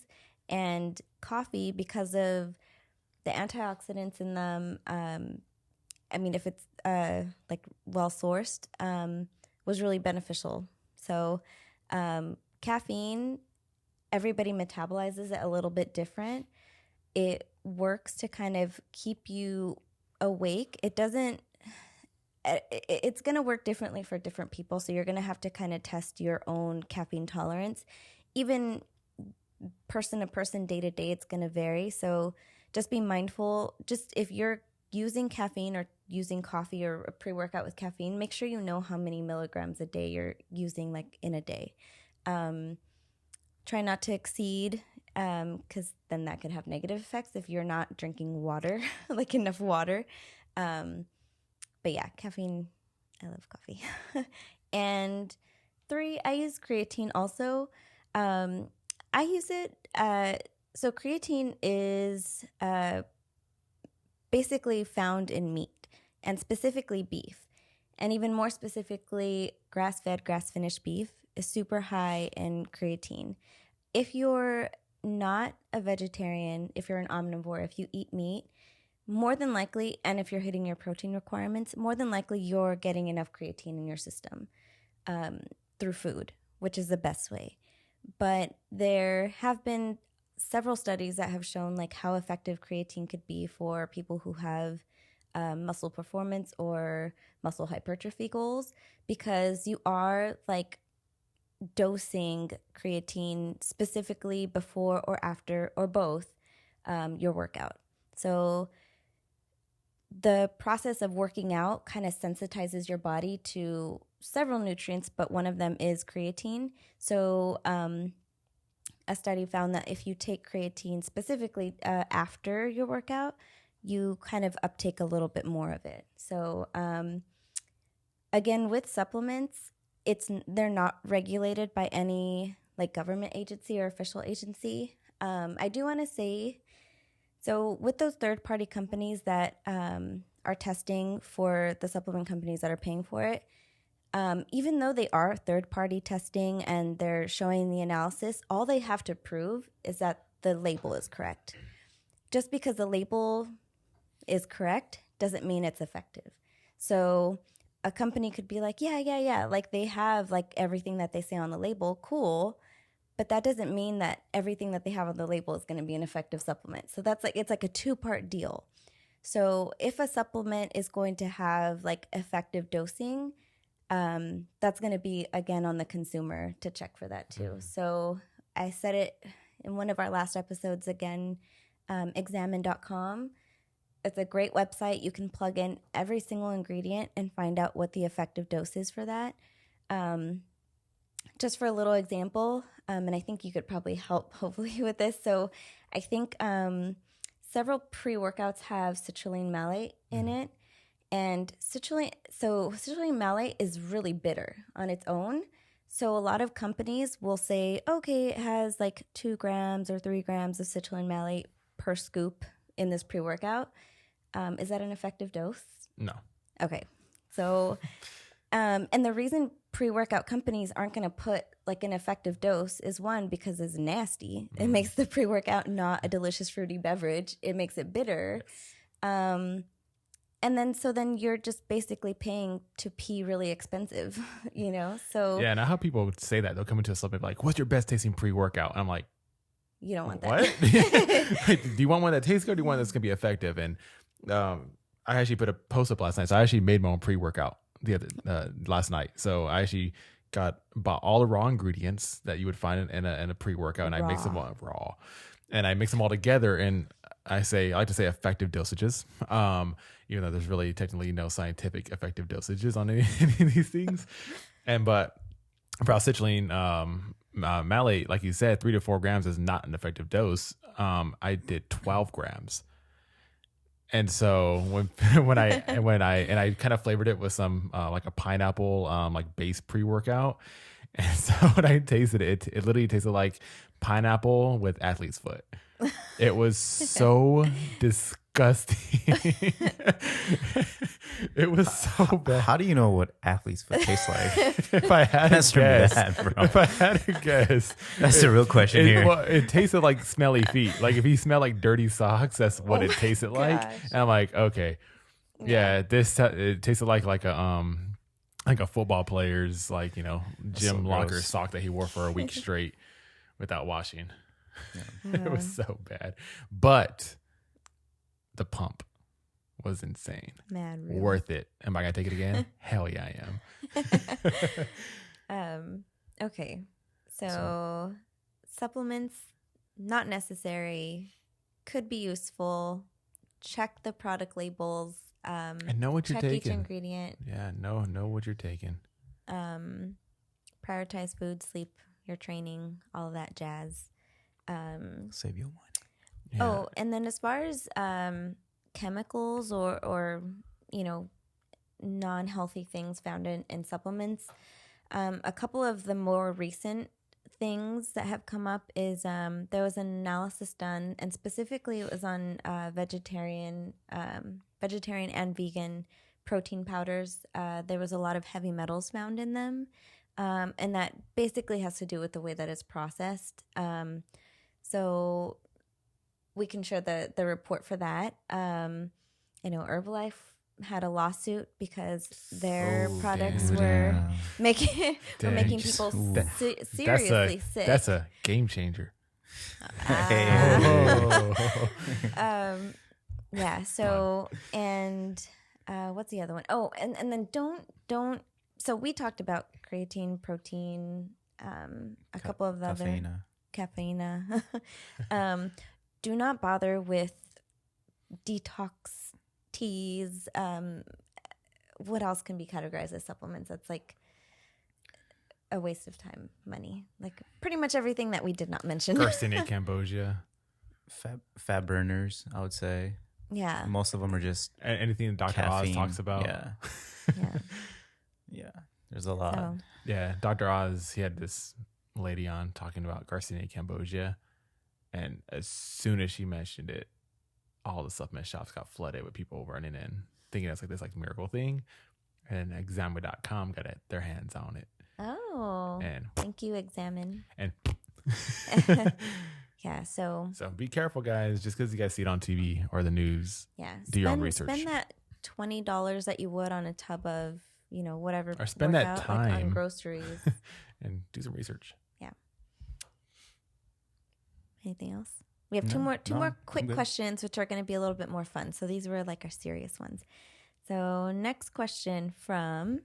And coffee, because of the antioxidants in them, I mean, if it's like well sourced, was really beneficial. So caffeine, everybody metabolizes it a little bit different. It works to kind of keep you awake. It doesn't, it's going to work differently for different people. So you're going to have to kind of test your own caffeine tolerance. Even person to person, day to day, it's going to vary. So just be mindful. Just if you're using caffeine or using coffee or a pre-workout with caffeine, make sure you know how many milligrams a day you're using, like in a day. Try not to exceed, because then that could have negative effects if you're not drinking water, like enough water. But yeah, caffeine, I love coffee. And 3, I use creatine also. I use it, so creatine is basically found in meat, and specifically beef. And even more specifically, grass-fed, grass-finished beef is super high in creatine. If you're not a vegetarian, if you're an omnivore, if you eat meat, more than likely, and if you're hitting your protein requirements, more than likely you're getting enough creatine in your system through food, which is the best way. But there have been several studies that have shown like how effective creatine could be for people who have muscle performance or muscle hypertrophy goals, because you are like dosing creatine specifically before or after or both your workout. So the process of working out kind of sensitizes your body to several nutrients, but one of them is creatine. So a study found that if you take creatine specifically after your workout, you kind of uptake a little bit more of it. So again, with supplements, they're not regulated by any like government agency or official agency. I do want to say, so with those third-party companies that are testing for the supplement companies that are paying for it, even though they are third-party testing and they're showing the analysis, all they have to prove is that the label is correct. Just because the label is correct doesn't mean it's effective. So a company could be like, yeah, like they have like everything that they say on the label, cool. But that doesn't mean that everything that they have on the label is going to be an effective supplement. So it's like a two-part deal. So if a supplement is going to have like effective dosing, that's going to be, again, on the consumer to check for that too. So I said it in one of our last episodes again, examine.com. It's a great website. You can plug in every single ingredient and find out what the effective dose is for that. Just for a little example, and I think you could probably help hopefully with this. So I think several pre-workouts have citrulline malate in it. And citrulline malate is really bitter on its own. So a lot of companies will say, okay, it has like 2 grams or 3 grams of citrulline malate per scoop in this pre-workout. Is that an effective dose? No. Okay. So, and the reason pre-workout companies aren't going to put like an effective dose is one, because it's nasty. It makes the pre-workout not a delicious fruity beverage. It makes it bitter. Yes. And then you're just basically paying to pee really expensive, you know? So yeah, and how people would say that. They'll come into a supplement like, what's your best tasting pre-workout? And I'm like, you don't want that. What? Like, do you want one that tastes good or do you want one that's going to be effective? And I actually put a post up last night. So I actually made my own pre-workout last night. So I actually bought all the raw ingredients that you would find in a pre-workout, and I mix them all raw. And I mix them all together, and I like to say effective dosages. Even though there's really technically no scientific effective dosages on any of these things. But for citrulline malate, like you said, 3 to 4 grams is not an effective dose. I did 12 grams. And so when I kind of flavored it with some like a pineapple like base pre-workout. And so when I tasted it, it literally tasted like pineapple with athlete's foot. It was so disgusting. It was so bad. How do you know what athlete's foot tastes like? If I had to guess, bro. if I had to guess, That's the real question here. Well, it tasted like smelly feet. Like if you smell like dirty socks, that's what it tasted like. And I'm like, okay, yeah, it tasted like a football player's like, you know, gym locker sock that he wore for a week straight without washing. Yeah. It was so bad. But the pump was insane. Mad real. Worth it. Am I going to take it again? Hell yeah, I am. Okay. So supplements, not necessary, could be useful. Check the product labels. And know what you're taking. Check each ingredient. Yeah, know what you're taking. Prioritize food, sleep, your training, all of that jazz. Save your money. Yeah. Oh, and then as far as chemicals or you know, non-healthy things found in supplements, a couple of the more recent things that have come up is there was an analysis done, and specifically it was on vegetarian and vegan protein powders. There was a lot of heavy metals found in them, and that basically has to do with the way that it's processed. So we can share the report for that. You know, Herbalife had a lawsuit because their products were making people seriously sick. That's a game changer. Yeah. So, and what's the other one? Oh, and then don't. So we talked about creatine, protein, a couple of the other Caffeina. do not bother with detox teas. What else can be categorized as supplements? That's like a waste of time, money. Like pretty much everything that we did not mention. Garcinia Cambogia. Fat burners, I would say. Yeah. Most of them are just Anything that Dr. Oz caffeine. talks about. Yeah. Yeah. Yeah. There's a lot. So, Yeah, Dr. Oz, he had this lady on talking about Garcinia Cambogia. And as soon as she mentioned it, all the supplement shops got flooded with people running in, thinking that's like this like miracle thing. And Examine.com got their hands on it. oh, And thank you, Examine. and Yeah. So so be careful, guys. Just because you guys see it on TV or the news, yeah, do your own research. Spend that $20 that you would on a tub of whatever, Or spend that workout, like, on time. groceries. and do some research. Anything else? We have two No, more I'm quick good. questions, which are going to be a little bit more fun. So these were like our serious ones. So next question from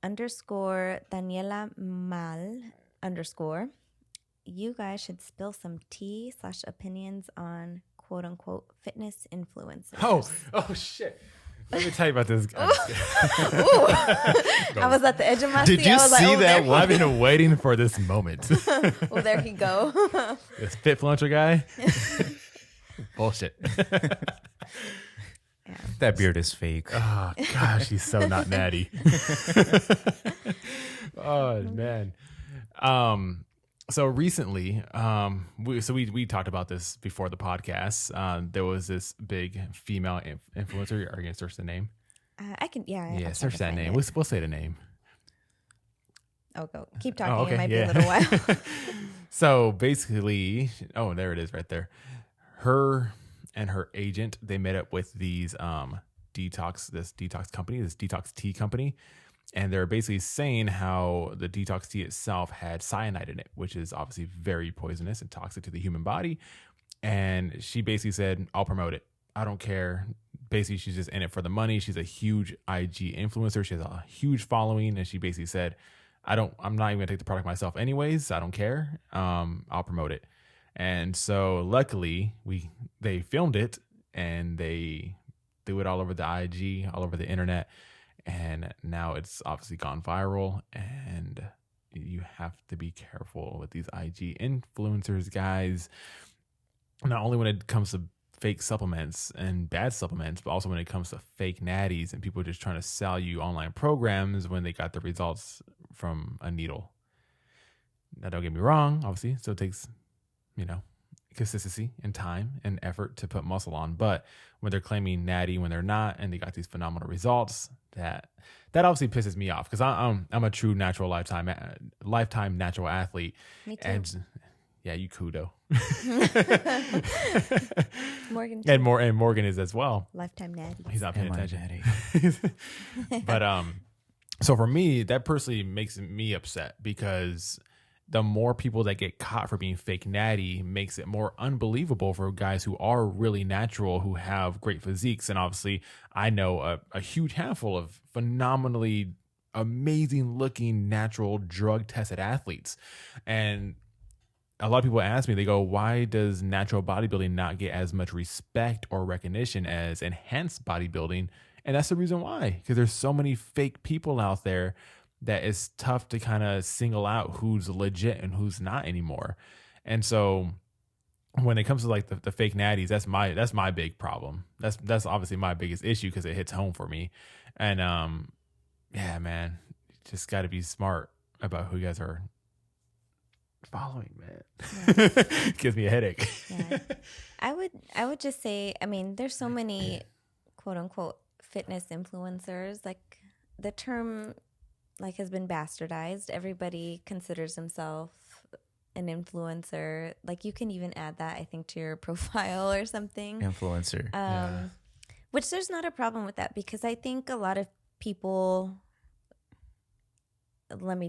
_ Daniela Mal _ you guys should spill some tea / opinions on quote unquote fitness influencers. Oh shit. Let me tell you about this. I was at the edge of my Did seat. you I was like, see oh, that there one? I've been waiting for this moment. Oh, there he go. This Fitfluencer guy. Bullshit. Yeah. That beard is fake. Oh gosh, he's so not natty. Oh man. So recently, we talked about this before the podcast. There was this big female influencer. Are you gonna search the name? I can, yeah. Yeah, I'll search try that to name. find it. We'll say the name. Oh, go. Keep talking. Oh, okay, It might yeah. be a little while. So basically, oh, there it is right there. Her and her agent, they met up with these detox company, this detox tea company. And they're basically saying how the detox tea itself had cyanide in it, which is obviously very poisonous and toxic to the human body. And she basically said, I'll promote it. I don't care. Basically, she's just in it for the money. She's a huge IG influencer. She has a huge following. And she basically said, I'm not even gonna take the product myself anyways. I don't care. I'll promote it. And so luckily they filmed it and they threw it all over the IG, all over the internet. And now it's obviously gone viral, and you have to be careful with these IG influencers, guys. Not only when it comes to fake supplements and bad supplements, but also when it comes to fake natties and people just trying to sell you online programs when they got the results from a needle. Now, don't get me wrong, obviously, so it takes, consistency and time and effort to put muscle on. But when they're claiming natty when they're not, and they got these phenomenal results, that obviously pisses me off because I'm a true lifetime natural athlete. Me too. And yeah, you kudo. Morgan. And Morgan is as well. Lifetime natty. He's not paying Am I attention. But so for me, that personally makes me upset because the more people that get caught for being fake natty makes it more unbelievable for guys who are really natural, who have great physiques. And obviously, I know a huge handful of phenomenally amazing looking natural drug tested athletes. And a lot of people ask me, they go, why does natural bodybuilding not get as much respect or recognition as enhanced bodybuilding? And that's the reason why, because there's so many fake people out there that it's tough to kind of single out who's legit and who's not anymore. And so when it comes to like the fake natties, that's my big problem. That's obviously my biggest issue because it hits home for me. And yeah, man, you just got to be smart about who you guys are following, man. Yeah. Gives me a headache. Yeah. I would just say, I mean, there's so many quote unquote fitness influencers. Like the term has been bastardized. Everybody considers himself an influencer. Like you can even add that, I think, to your profile or something. Influencer. Which there's not a problem with that because I think a lot of people. Let me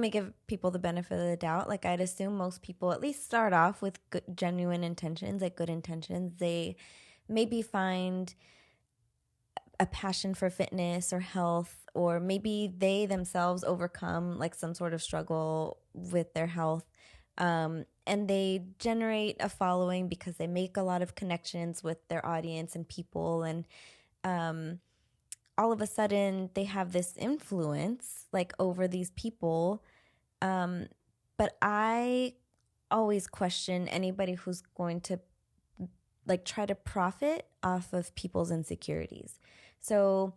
give people the benefit of the doubt. Like I'd assume most people at least start off with good, genuine intentions, like good intentions. They maybe find a passion for fitness or health, or maybe they themselves overcome like some sort of struggle with their health. And they generate a following because they make a lot of connections with their audience and people. And all of a sudden they have this influence like over these people. But I always question anybody who's going to like try to profit off of people's insecurities. So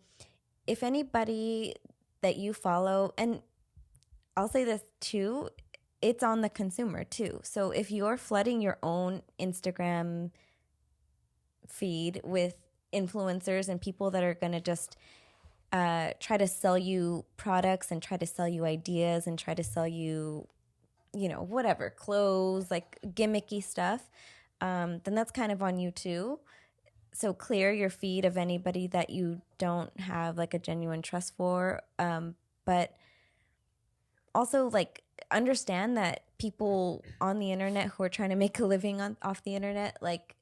if anybody that you follow, and I'll say this too, it's on the consumer too. So if you're flooding your own Instagram feed with influencers and people that are going to just try to sell you products and try to sell you ideas and try to sell you, you know, whatever, clothes, like gimmicky stuff, then that's kind of on you too. So clear your feed of anybody that you don't have like a genuine trust for. But also like understand that people on the internet who are trying to make a living off the internet, like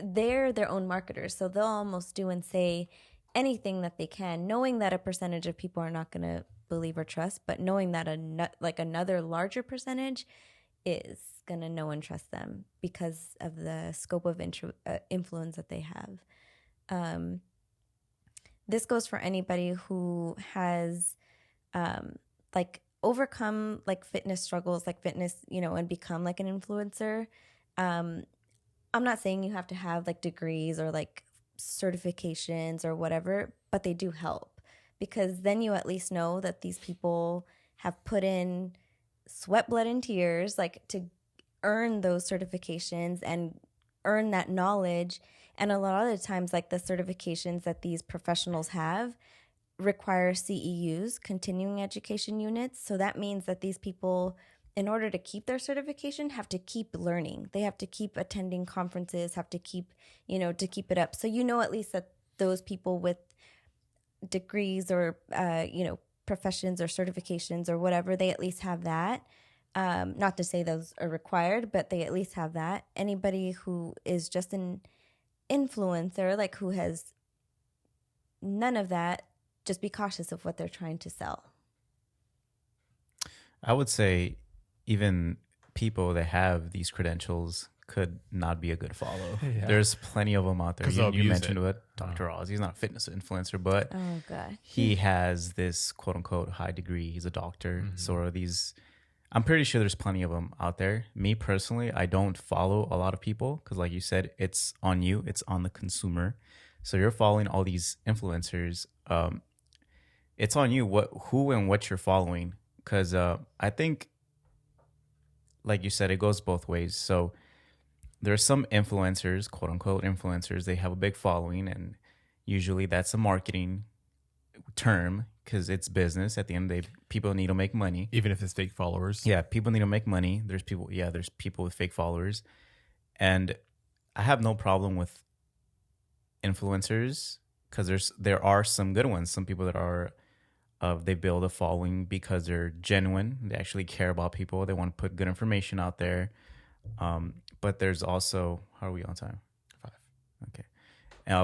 they're their own marketers. So they'll almost do and say anything that they can, knowing that a percentage of people are not going to believe or trust, but knowing that another larger percentage is going to know and trust them because of the scope of influence that they have. This goes for anybody who has like overcome like fitness struggles, like fitness, you know, and become like an influencer. I'm not saying you have to have like degrees or like certifications or whatever, but they do help because then you at least know that these people have put in sweat, blood, and tears like to earn those certifications and earn that knowledge. And a lot of the times, like the certifications that these professionals have require CEUs, continuing education units. So that means that these people, in order to keep their certification, have to keep learning. They have to keep attending conferences, have to keep, you know, to keep it up. So you know at least that those people with degrees or, you know, professions or certifications or whatever, they at least have that. Not to say those are required, but they at least have that. Anybody who is just an influencer, like who has none of that, just be cautious of what they're trying to sell. I would say even people that have these credentials could not be a good follow. Yeah. There's plenty of them out there. 'Cause You, they'll you abuse mentioned it. what Dr. Oz. He's not a fitness influencer, but Oh, God. he has this quote unquote high degree. He's a doctor. So are these. I'm pretty sure there's plenty of them out there. Me personally, I don't follow a lot of people because, like you said, it's on you. It's on the consumer. So you're following all these influencers. It's on you who and what you're following. Because I think, like you said, it goes both ways. So there are some influencers, quote unquote influencers. They have a big following, and usually that's a marketing term because it's business. At the end of the day, people need to make money. Even if it's fake followers. Yeah, people need to make money. There's people with fake followers. And I have no problem with influencers because there are some good ones. Some people that are they build a following because they're genuine. They actually care about people. They want to put good information out there. But there's also, how are we on time? 5. Okay.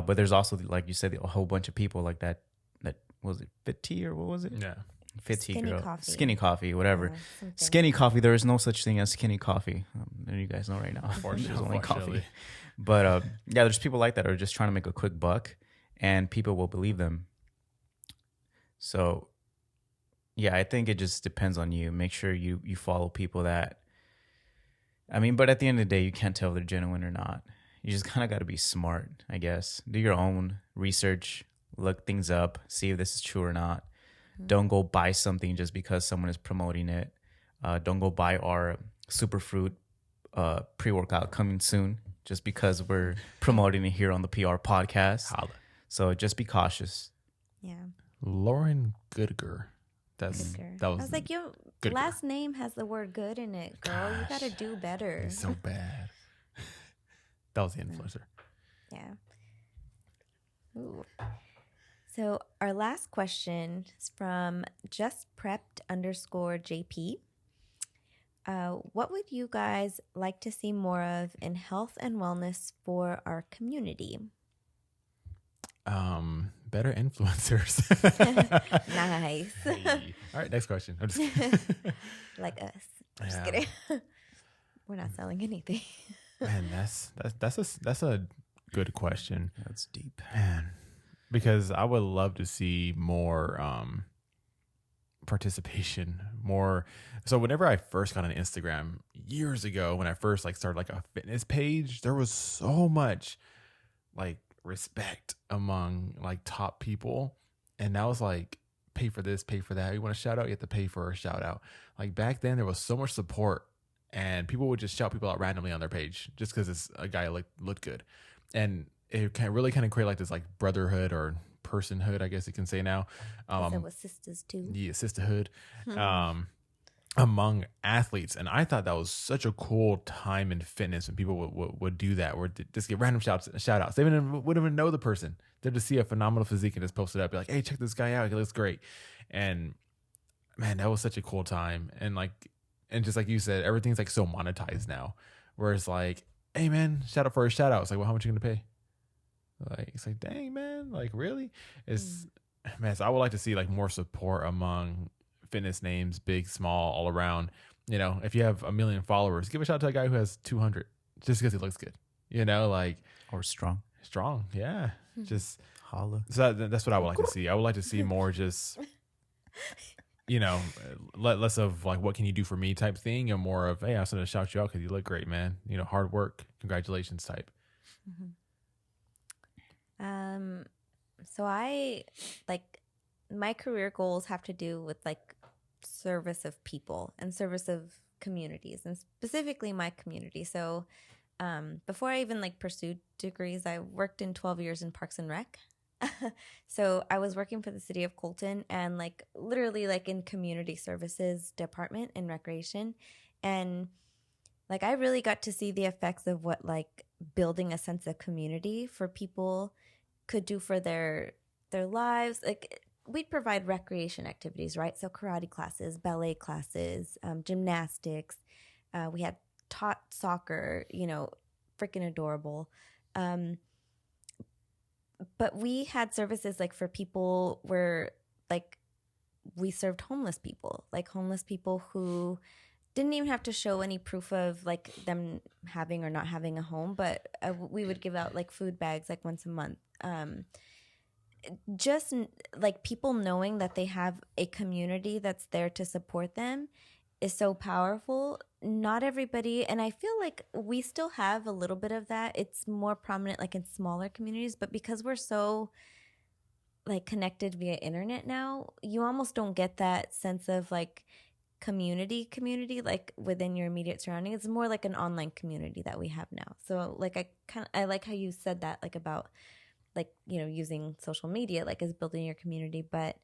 But there's also, like you said, a whole bunch of people like that was it Fit Tea or what was it? Yeah. Fit Tea Skinny girl. coffee. Skinny coffee, whatever. Something. Skinny coffee. There is no such thing as skinny coffee. You guys know right now. There's only coffee. Unfortunately. But yeah, there's people like that who are just trying to make a quick buck, and people will believe them. So yeah, I think it just depends on you. Make sure you follow people that. I mean, but at the end of the day, you can't tell if they're genuine or not. You just kind of got to be smart, I guess. Do your own research, look things up, see if this is true or not. Don't go buy something just because someone is promoting it. Don't go buy our Superfruit pre-workout coming soon just because we're promoting it here on the PR podcast. Holla. So just be cautious. Yeah. Lauren Goodger. Good. That I was was like, your Goodger. last name has the word good in it, girl. You got to do better. It's so bad. That was the influencer. Yeah. Ooh. So our last question is from justprepped_JP. What would you guys like to see more of in health and wellness for our community? Better influencers. Nice. Hey. All right, next question. I'm just kidding. Like us. I'm just Yeah. kidding. We're not selling anything. Man, that's a good question, That's deep. man. Because I would love to see more participation, more. So whenever I first got on Instagram years ago, when I first like started like a fitness page, there was so much like respect among like top people, and now it's like pay for this, pay for that. You want a shout out, you have to pay for a shout out. Like back then, there was so much support, and people would just shout people out randomly on their page just because it's a guy looked good, and it can really kind of create like this like brotherhood or personhood, I guess you can say now. Because it was sisters too. Yeah, sisterhood. Among athletes, and I thought that was such a cool time in fitness when people would do that, where just get random shout outs. They wouldn't even know the person. They'd just see a phenomenal physique and just post it up, be like, "Hey, check this guy out. He looks great." And man, that was such a cool time. And just like you said, everything's like so monetized now, where it's like, "Hey, man, shout out for a shout out." It's like, "Well, how much are you gonna pay?" Like, it's like, "Dang, man, like really?" It's man. So I would like to see like more support among fitness names, big, small, all around. You know, if you have 1 million followers, give a shout out to a guy who has 200 just because he looks good. You know, like Or strong. strong. Yeah. Just Holla. so that's what I would like to see. I would like to see more just, you know, less of like, what can you do for me type thing, and more of, hey, I just want to shout you out because you look great, man. You know, hard work, congratulations type. So I like my career goals have to do with like service of people and service of communities, and specifically my community. So before I even like pursued degrees, I worked in 12 years in Parks and Rec. So I was working for the city of Colton, and like literally like in community services department and recreation. And like I really got to see the effects of what like building a sense of community for people could do for their lives. Like we'd provide recreation activities, right? So karate classes, ballet classes, gymnastics. We had taught soccer, you know, freaking adorable. But we had services like for people where like we served homeless people, like homeless people who didn't even have to show any proof of like them having or not having a home, but we would give out like food bags like once a month. Just like people knowing that they have a community that's there to support them is so powerful. Not everybody, and I feel like we still have a little bit of that. It's more prominent like in smaller communities, but because we're so like connected via internet now, you almost don't get that sense of like community like within your immediate surrounding. It's more like an online community that we have now. So like I like how you said that, like about like, you know, using social media like as building your community. But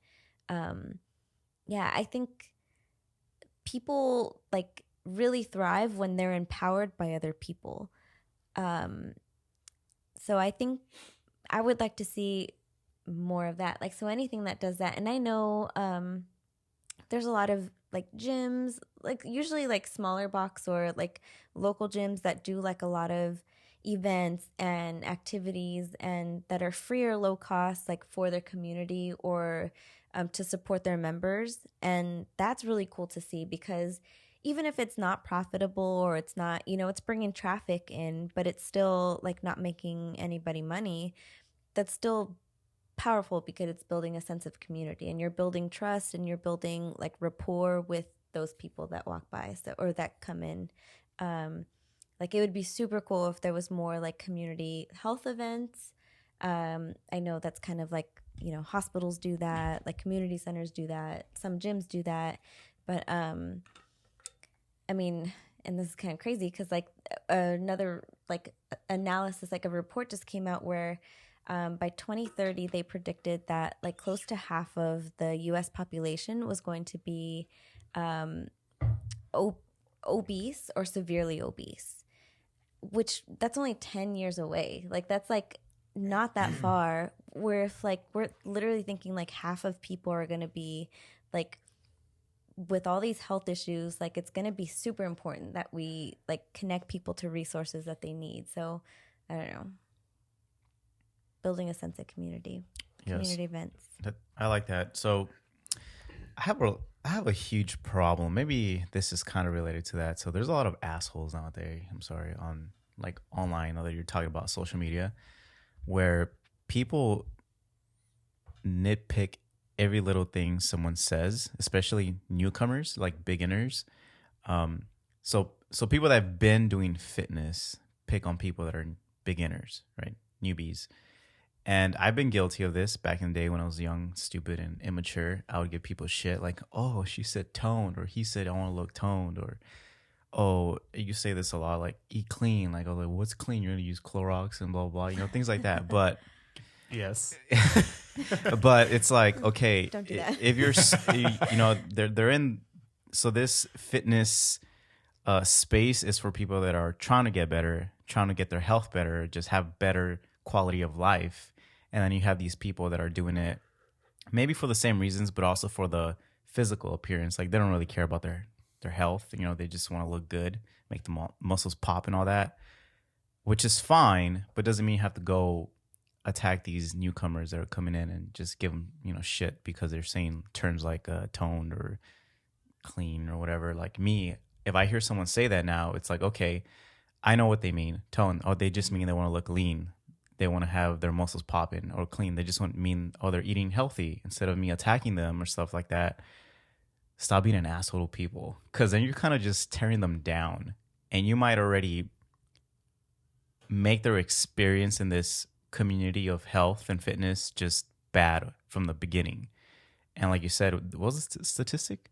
yeah, I think people like really thrive when they're empowered by other people. So I think I would like to see more of that. Like, so anything that does that. And I know there's a lot of like gyms, like usually like smaller box or like local gyms that do like a lot of events and activities and that are free or low cost, like for their community or to support their members. And that's really cool to see, because even if it's not profitable or it's not, you know, it's bringing traffic in, but it's still like not making anybody money, that's still powerful because it's building a sense of community, and you're building trust, and you're building like rapport with those people that walk by, so, or that come in. Like it would be super cool if there was more like community health events. I know that's kind of like, you know, hospitals do that, like community centers do that, some gyms do that. But I mean, and this is kind of crazy because like another like analysis, like a report just came out where by 2030 they predicted that like close to half of the US population was going to be obese or severely obese, which that's only 10 years away. Like that's like not that far, where if like we're literally thinking like half of people are going to be like with all these health issues, like it's going to be super important that we like connect people to resources that they need. So I don't know. building a sense of community, community events. I like that. So I have a huge problem. Maybe this is kind of related to that. So there's a lot of assholes out there. I'm sorry, on like online, whether you're talking about social media, where people nitpick every little thing someone says, especially newcomers, like beginners. So people that have been doing fitness pick on people that are beginners, right? Newbies. And I've been guilty of this back in the day when I was young, stupid, and immature. I would give people shit like, oh, she said toned, or he said I want to look toned, or oh, you say this a lot, like eat clean, like, oh, like, what's clean? You're gonna use Clorox and blah blah, things like that. But Yes. but it's like, okay, Don't do that. if you're, they're in. So this fitness space is for people that are trying to get better, trying to get their health better, just have better quality of life. And then you have these people that are doing it maybe for the same reasons, but also for the physical appearance. Like they don't really care about their health. They just want to look good, make the muscles pop and all that, which is fine, but doesn't mean you have to go attack these newcomers that are coming in and just give them, shit because they're saying terms like toned or clean or whatever. Like me, if I hear someone say that now, it's like, okay, I know what they mean. Tone. Oh, they just mean they want to look lean. They want to have their muscles popping, or clean. They just want to mean, oh, they're eating healthy, instead of me attacking them or stuff like that. Stop being an asshole to people, because then you're kind of just tearing them down, and you might already make their experience in this community of health and fitness just bad from the beginning. And like you said, what was the statistic?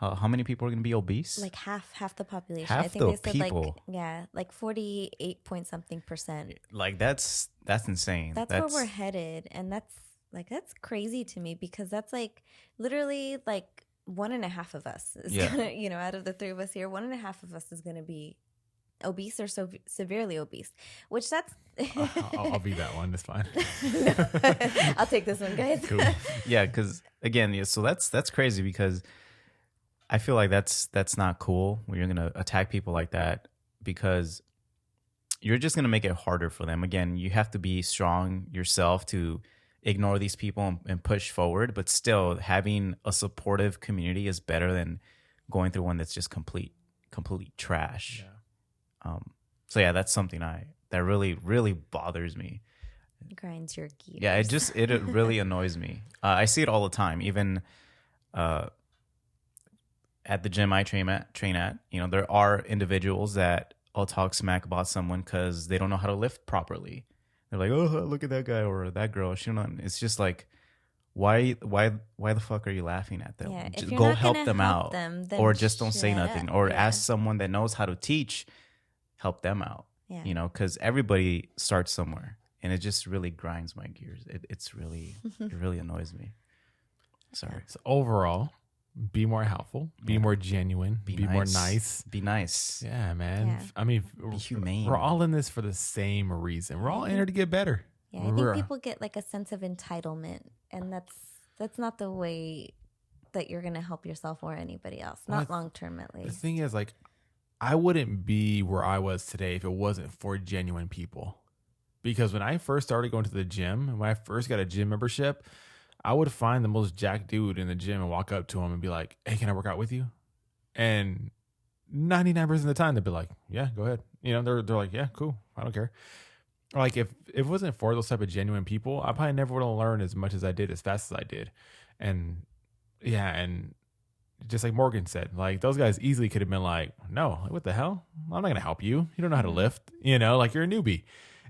How many people are going to be obese? Like half the population. Half I think the they said people. like 48 point something percent. Like that's insane. That's where we're headed, and that's crazy to me, because that's like literally like 1.5 of us is gonna, out of the 3 of us here, 1.5 of us is gonna be obese or so severely obese, which that's I'll be that one. That's fine. I'll take this one, guys. Cool. Yeah, because again, so that's crazy, because I feel like that's not cool when you're gonna attack people like that, because you're just gonna make it harder for them. Again, you have to be strong yourself to ignore these people and push forward, but still having a supportive community is better than going through one that's just complete trash. Yeah. So yeah, that's something that really, really bothers me. Grinds your gears. Yeah, it really annoys me. I see it all the time, even at the gym I train at. There are individuals that will talk smack about someone because they don't know how to lift properly. They're like, oh, look at that guy or that girl. It's just like, why the fuck are you laughing at them? Yeah, Just if you're go not help gonna them help out, them, then or just don't say shut nothing, up. or Yeah. ask someone that knows how to teach, help them out. Yeah. Because everybody starts somewhere, and it just really grinds my gears. It really annoys me. Sorry. So overall, be more helpful, be more genuine, be more nice. Be nice. Yeah, man. Yeah. I mean, Be humane. we're all in this for the same reason. We're all in here to get better. Yeah, I think people get like a sense of entitlement, and that's not the way that you're going to help yourself or anybody else, not long term at The least. thing is, like, I wouldn't be where I was today if it wasn't for genuine people. Because when I first started going to the gym, when I first got a gym membership, I would find the most jacked dude in the gym and walk up to him and be like, hey, can I work out with you? And 99% of the time, they'd be like, yeah, go ahead. They're like, yeah, cool. I don't care. Like, if it wasn't for those type of genuine people, I probably never would have learned as much as I did, as fast as I did. And yeah, and just like Morgan said, like, those guys easily could have been like, no, like, what the hell? I'm not going to help you. You don't know how to lift, like you're a newbie.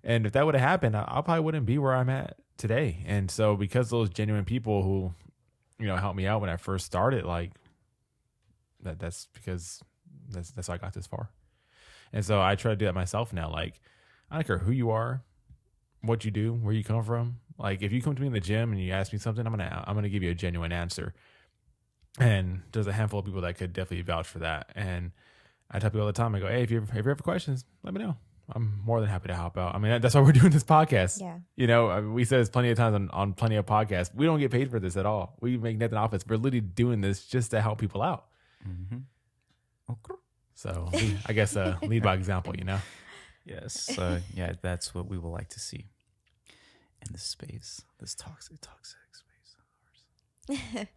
And if that would have happened, I probably wouldn't be where I'm at today. And so because those genuine people who, helped me out when I first started, like that's because that's how I got this far. And so I try to do that myself now. Like, I don't care who you are, what you do, where you come from. Like, if you come to me in the gym and you ask me something, I'm gonna give you a genuine answer. And there's a handful of people that could definitely vouch for that. And I tell people all the time, I go, hey, if you ever have questions, let me know. I'm more than happy to help out. I mean, that's why we're doing this podcast. Yeah. We said this plenty of times on plenty of podcasts. We don't get paid for this at all. We make nothing off it. We're literally doing this just to help people out. Mm-hmm. Okay. So I guess lead by example, Yes. Yeah, that's what we would like to see. in this space, this toxic space.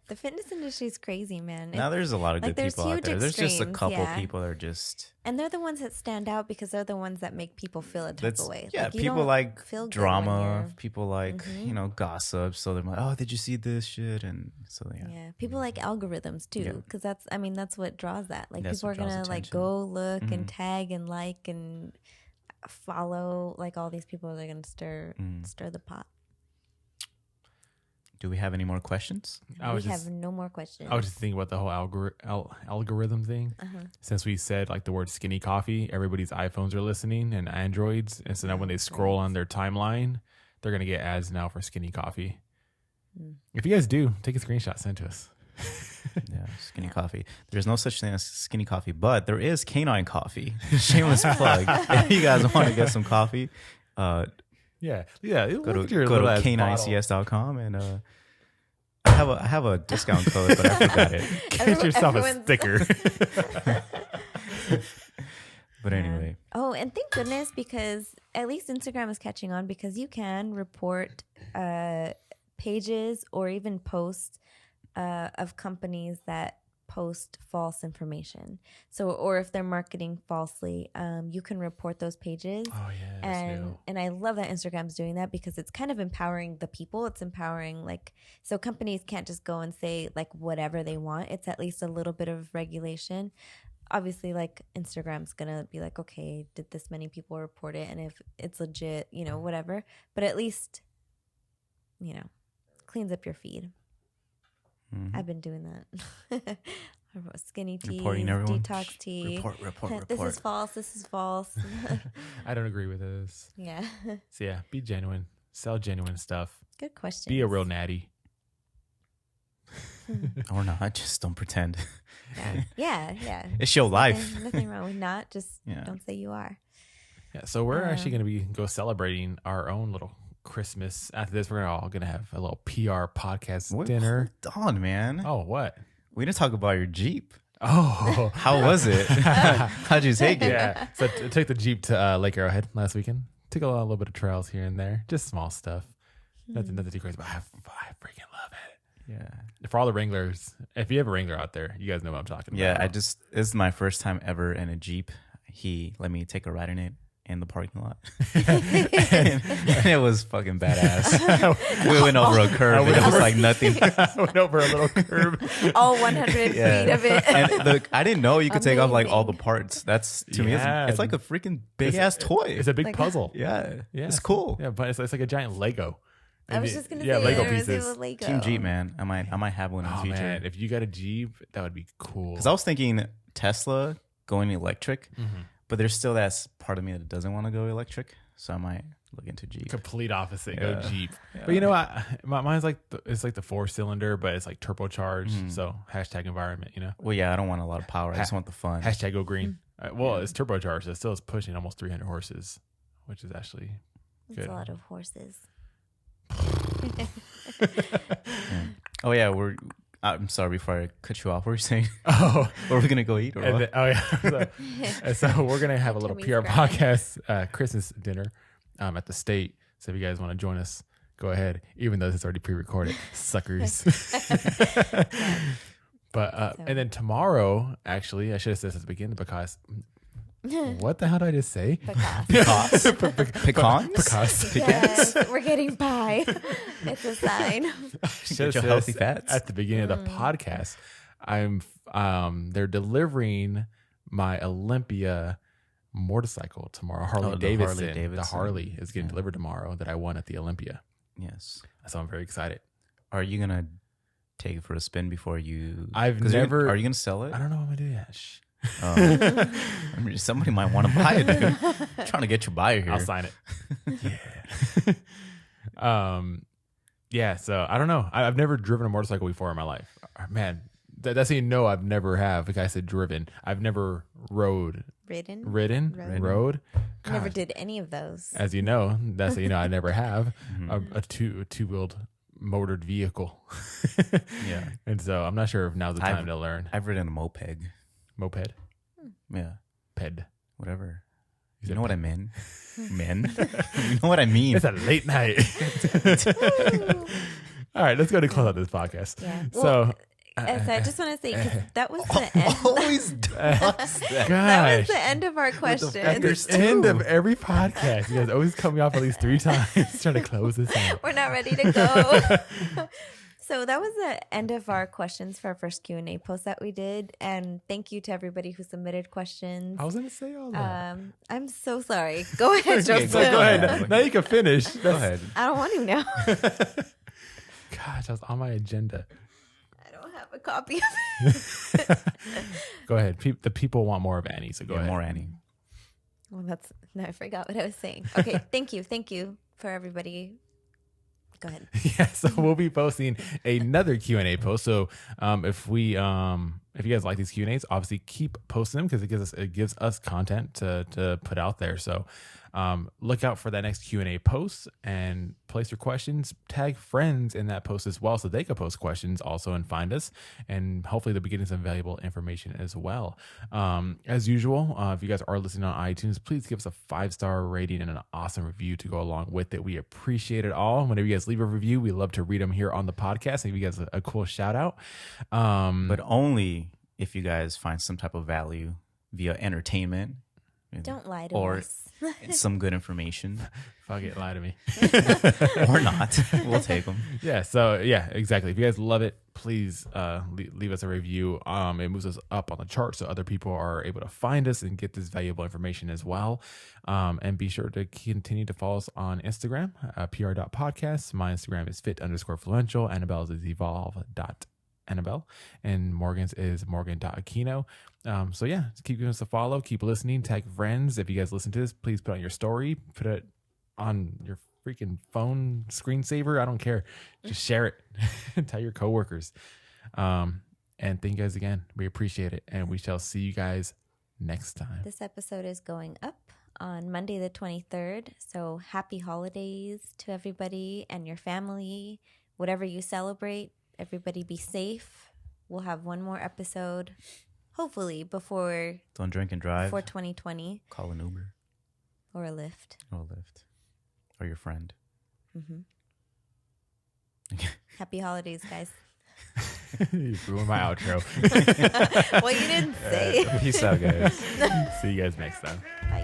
The fitness industry is crazy, man. Now there's a lot of like, good there's people out huge there. There's just a extremes, couple yeah. people that are just. And they're the ones that stand out because they're the ones that make people feel a type of way. Yeah, Like, you people don't like feel good drama. when you're- People like gossip. So they're like, oh, did you see this shit? And so Yeah, people like algorithms Yeah. too, because that's what draws that. Like That's people are what draws gonna like attention. go look and tag and like and follow like all these people. They're gonna stir the pot. Do we have any more questions? We have no more questions. I was just thinking about the whole algorithm thing. Since we said like the word skinny coffee, everybody's iPhones are listening and Androids. And so now when they scroll on their timeline, they're going to get ads now for skinny coffee. If you guys do, take a screenshot, send it to us. Yeah, skinny coffee. There's no such thing as skinny coffee, but there is canine coffee. Shameless plug. If you guys want to get some coffee, Yeah. go to k9cs.com and I have a discount code, but I forgot it. Get yourself a everyone's- sticker. But anyway, Oh, and thank goodness, because at least Instagram is catching on, because you can report pages or even posts of companies that post false information. So, or if they're marketing falsely, you can report those pages. Oh, yeah. And I love that Instagram's doing that, because it's kind of empowering the people. It's empowering, like, so companies can't just go and say like whatever they want. It's at least a little bit of regulation. Obviously, like, Instagram's gonna be like, okay, did this many people report it, and if it's legit, whatever, but at least cleans up your feed. I've been doing that. Skinny tea, reporting everyone. detox tea. Report. This is false. I don't agree with this. Yeah. So yeah, be genuine. Sell genuine stuff. Good question. Be a real natty. Or not, just don't pretend. Yeah. It's your life. Nothing wrong with not. Just Yeah. don't say you are. Yeah, so we're actually going to go celebrating our own little Christmas. After this, we're all going to have a little PR podcast dinner. Hold on, man. Oh, what? We didn't talk about your Jeep. Oh, How was it? How'd you take it? yeah. So I took the Jeep to Lake Arrowhead last weekend. Took a little bit of trails here and there, just small stuff. Nothing too crazy, but I freaking love it. Yeah. For all the Wranglers, if you have a Wrangler out there, you guys know what I'm talking about. Yeah, this is my first time ever in a Jeep. He let me take a ride in it in the parking lot. and it was fucking badass. We went over a curve and it was like nothing. I went over a little curb. All 100 feet of it. And I didn't know you could take off like all the Amazing. parts. That's to me, Yeah. it's like a freaking big ass toy. It's a big Like- puzzle. yeah, Yeah, it's cool. Yeah, but it's like a giant Lego. I was just gonna yeah, say Lego it was pieces. a Lego. Team Jeep, man. I might have one in the Oh future. man, if you got a Jeep, that would be cool. Because I was thinking Tesla going electric, Mm-hmm. but there's still that part of me that doesn't want to go electric. So I might look into Jeep. Complete opposite. Go Yeah. Jeep. But you know what? Mine's like it's like the 4-cylinder, but it's like turbocharged. Mm-hmm. So hashtag environment. You know. Well, yeah, I don't want a lot of power. I just want the fun. Hashtag go green. Well, it's turbocharged. It still is pushing almost 300 horses, which is actually It's good. a lot of horses. Oh yeah, I'm sorry before I cut you off. What were you saying? Oh, Were we gonna go eat or and what? then, so we're gonna have a little Tommy's PR graphic. podcast Christmas dinner at the state. So if you guys want to join us, go ahead. Even though it's already pre-recorded, suckers. But and then tomorrow, actually, I should have said this at the beginning because what the hell did I just say? Pecans. Pecans. Yes, we're getting by. It's a sign. Should've your said healthy this fats. at the beginning of the podcast. They're delivering my Olympia motorcycle tomorrow. Harley the Davidson. Harley Davidson. The Harley is getting delivered tomorrow that I won at the Olympia. Yes. So I'm very excited. Are you gonna take it for a spin before you? I've 'cause never- Are you gonna sell it? I don't know what I'm gonna do yet. Shh. I mean, somebody might want to buy it, dude. I'm trying to get your buyer here. I'll sign it. Yeah. Yeah. So I don't know. I've never driven a motorcycle before in my life. Man, that's how you know I've never have. Like I said, driven. I've never rode, Ridden. rode. Never Gosh. did any of those. As you know, that's how you know I never have Mm-hmm. a two-wheeled motored vehicle. Yeah. And so I'm not sure if now's the I've- time to learn. I've ridden a moped. Moped, Yeah. ped. Whatever. You You know what I mean? Men. You know what I mean? It's a late night. All right, let's go to close out this podcast. Yeah. So, So I just want to say, because that was the end. Always does that. That was gosh, the end of our at questions. There's the end two. of every podcast, you guys always cut me off at least 3 times trying to close this out. We're not ready to go. So that was the end of our questions for our first Q&A post that we did. And thank you to everybody who submitted questions. I was going to say all that. I'm so sorry. Go ahead, Okay, Joseph. So go ahead. Now you can finish. Go ahead. I don't want to now. Gosh, that was on my agenda. I don't have a copy of it. Go ahead. The people want more of Annie, so go ahead. More Annie. Well, no, I forgot what I was saying. Okay, thank you. Thank you for everybody. Go ahead. Yeah, so we'll be posting another Q&A post. So if you guys like these Q&As, obviously keep posting them because it gives us content to put out there. So look out for that next Q&A post and place your questions. Tag friends in that post as well so they can post questions also and find us. And hopefully they'll be getting some valuable information as well. As usual, if you guys are listening on iTunes, please give us a 5-star rating and an awesome review to go along with it. We appreciate it all. Whenever you guys leave a review, we love to read them here on the podcast and give you guys a cool shout out. But only if you guys find some type of value via entertainment. Don't lie to or us. some good information. Fuck it, lie to me. Or not. We'll take them. Yeah, so yeah, exactly. If you guys love it, please leave us a review. It moves us up on the chart so other people are able to find us and get this valuable information as well. And be sure to continue to follow us on Instagram, pr.podcast. My Instagram is fit_fluential. Anabel's is evolve.anabel. And Morgan's is morgan.aquino. So yeah, just keep giving us a follow. Keep listening. Tag friends. If you guys listen to this, please put it on your story. Put it on your freaking phone screensaver. I don't care. Just share it. Tell your coworkers. And thank you guys again. We appreciate it. And we shall see you guys next time. This episode is going up on Monday the 23rd. So happy holidays to everybody and your family. Whatever you celebrate, everybody be safe. We'll have one more episode, hopefully, before Don't drink and drive. 2020. Call an Uber Or a Lyft. or a Lyft. Or your friend. Happy holidays, guys. You ruined my outro. Well, you didn't say. Peace out, guys. See you guys next time. Bye.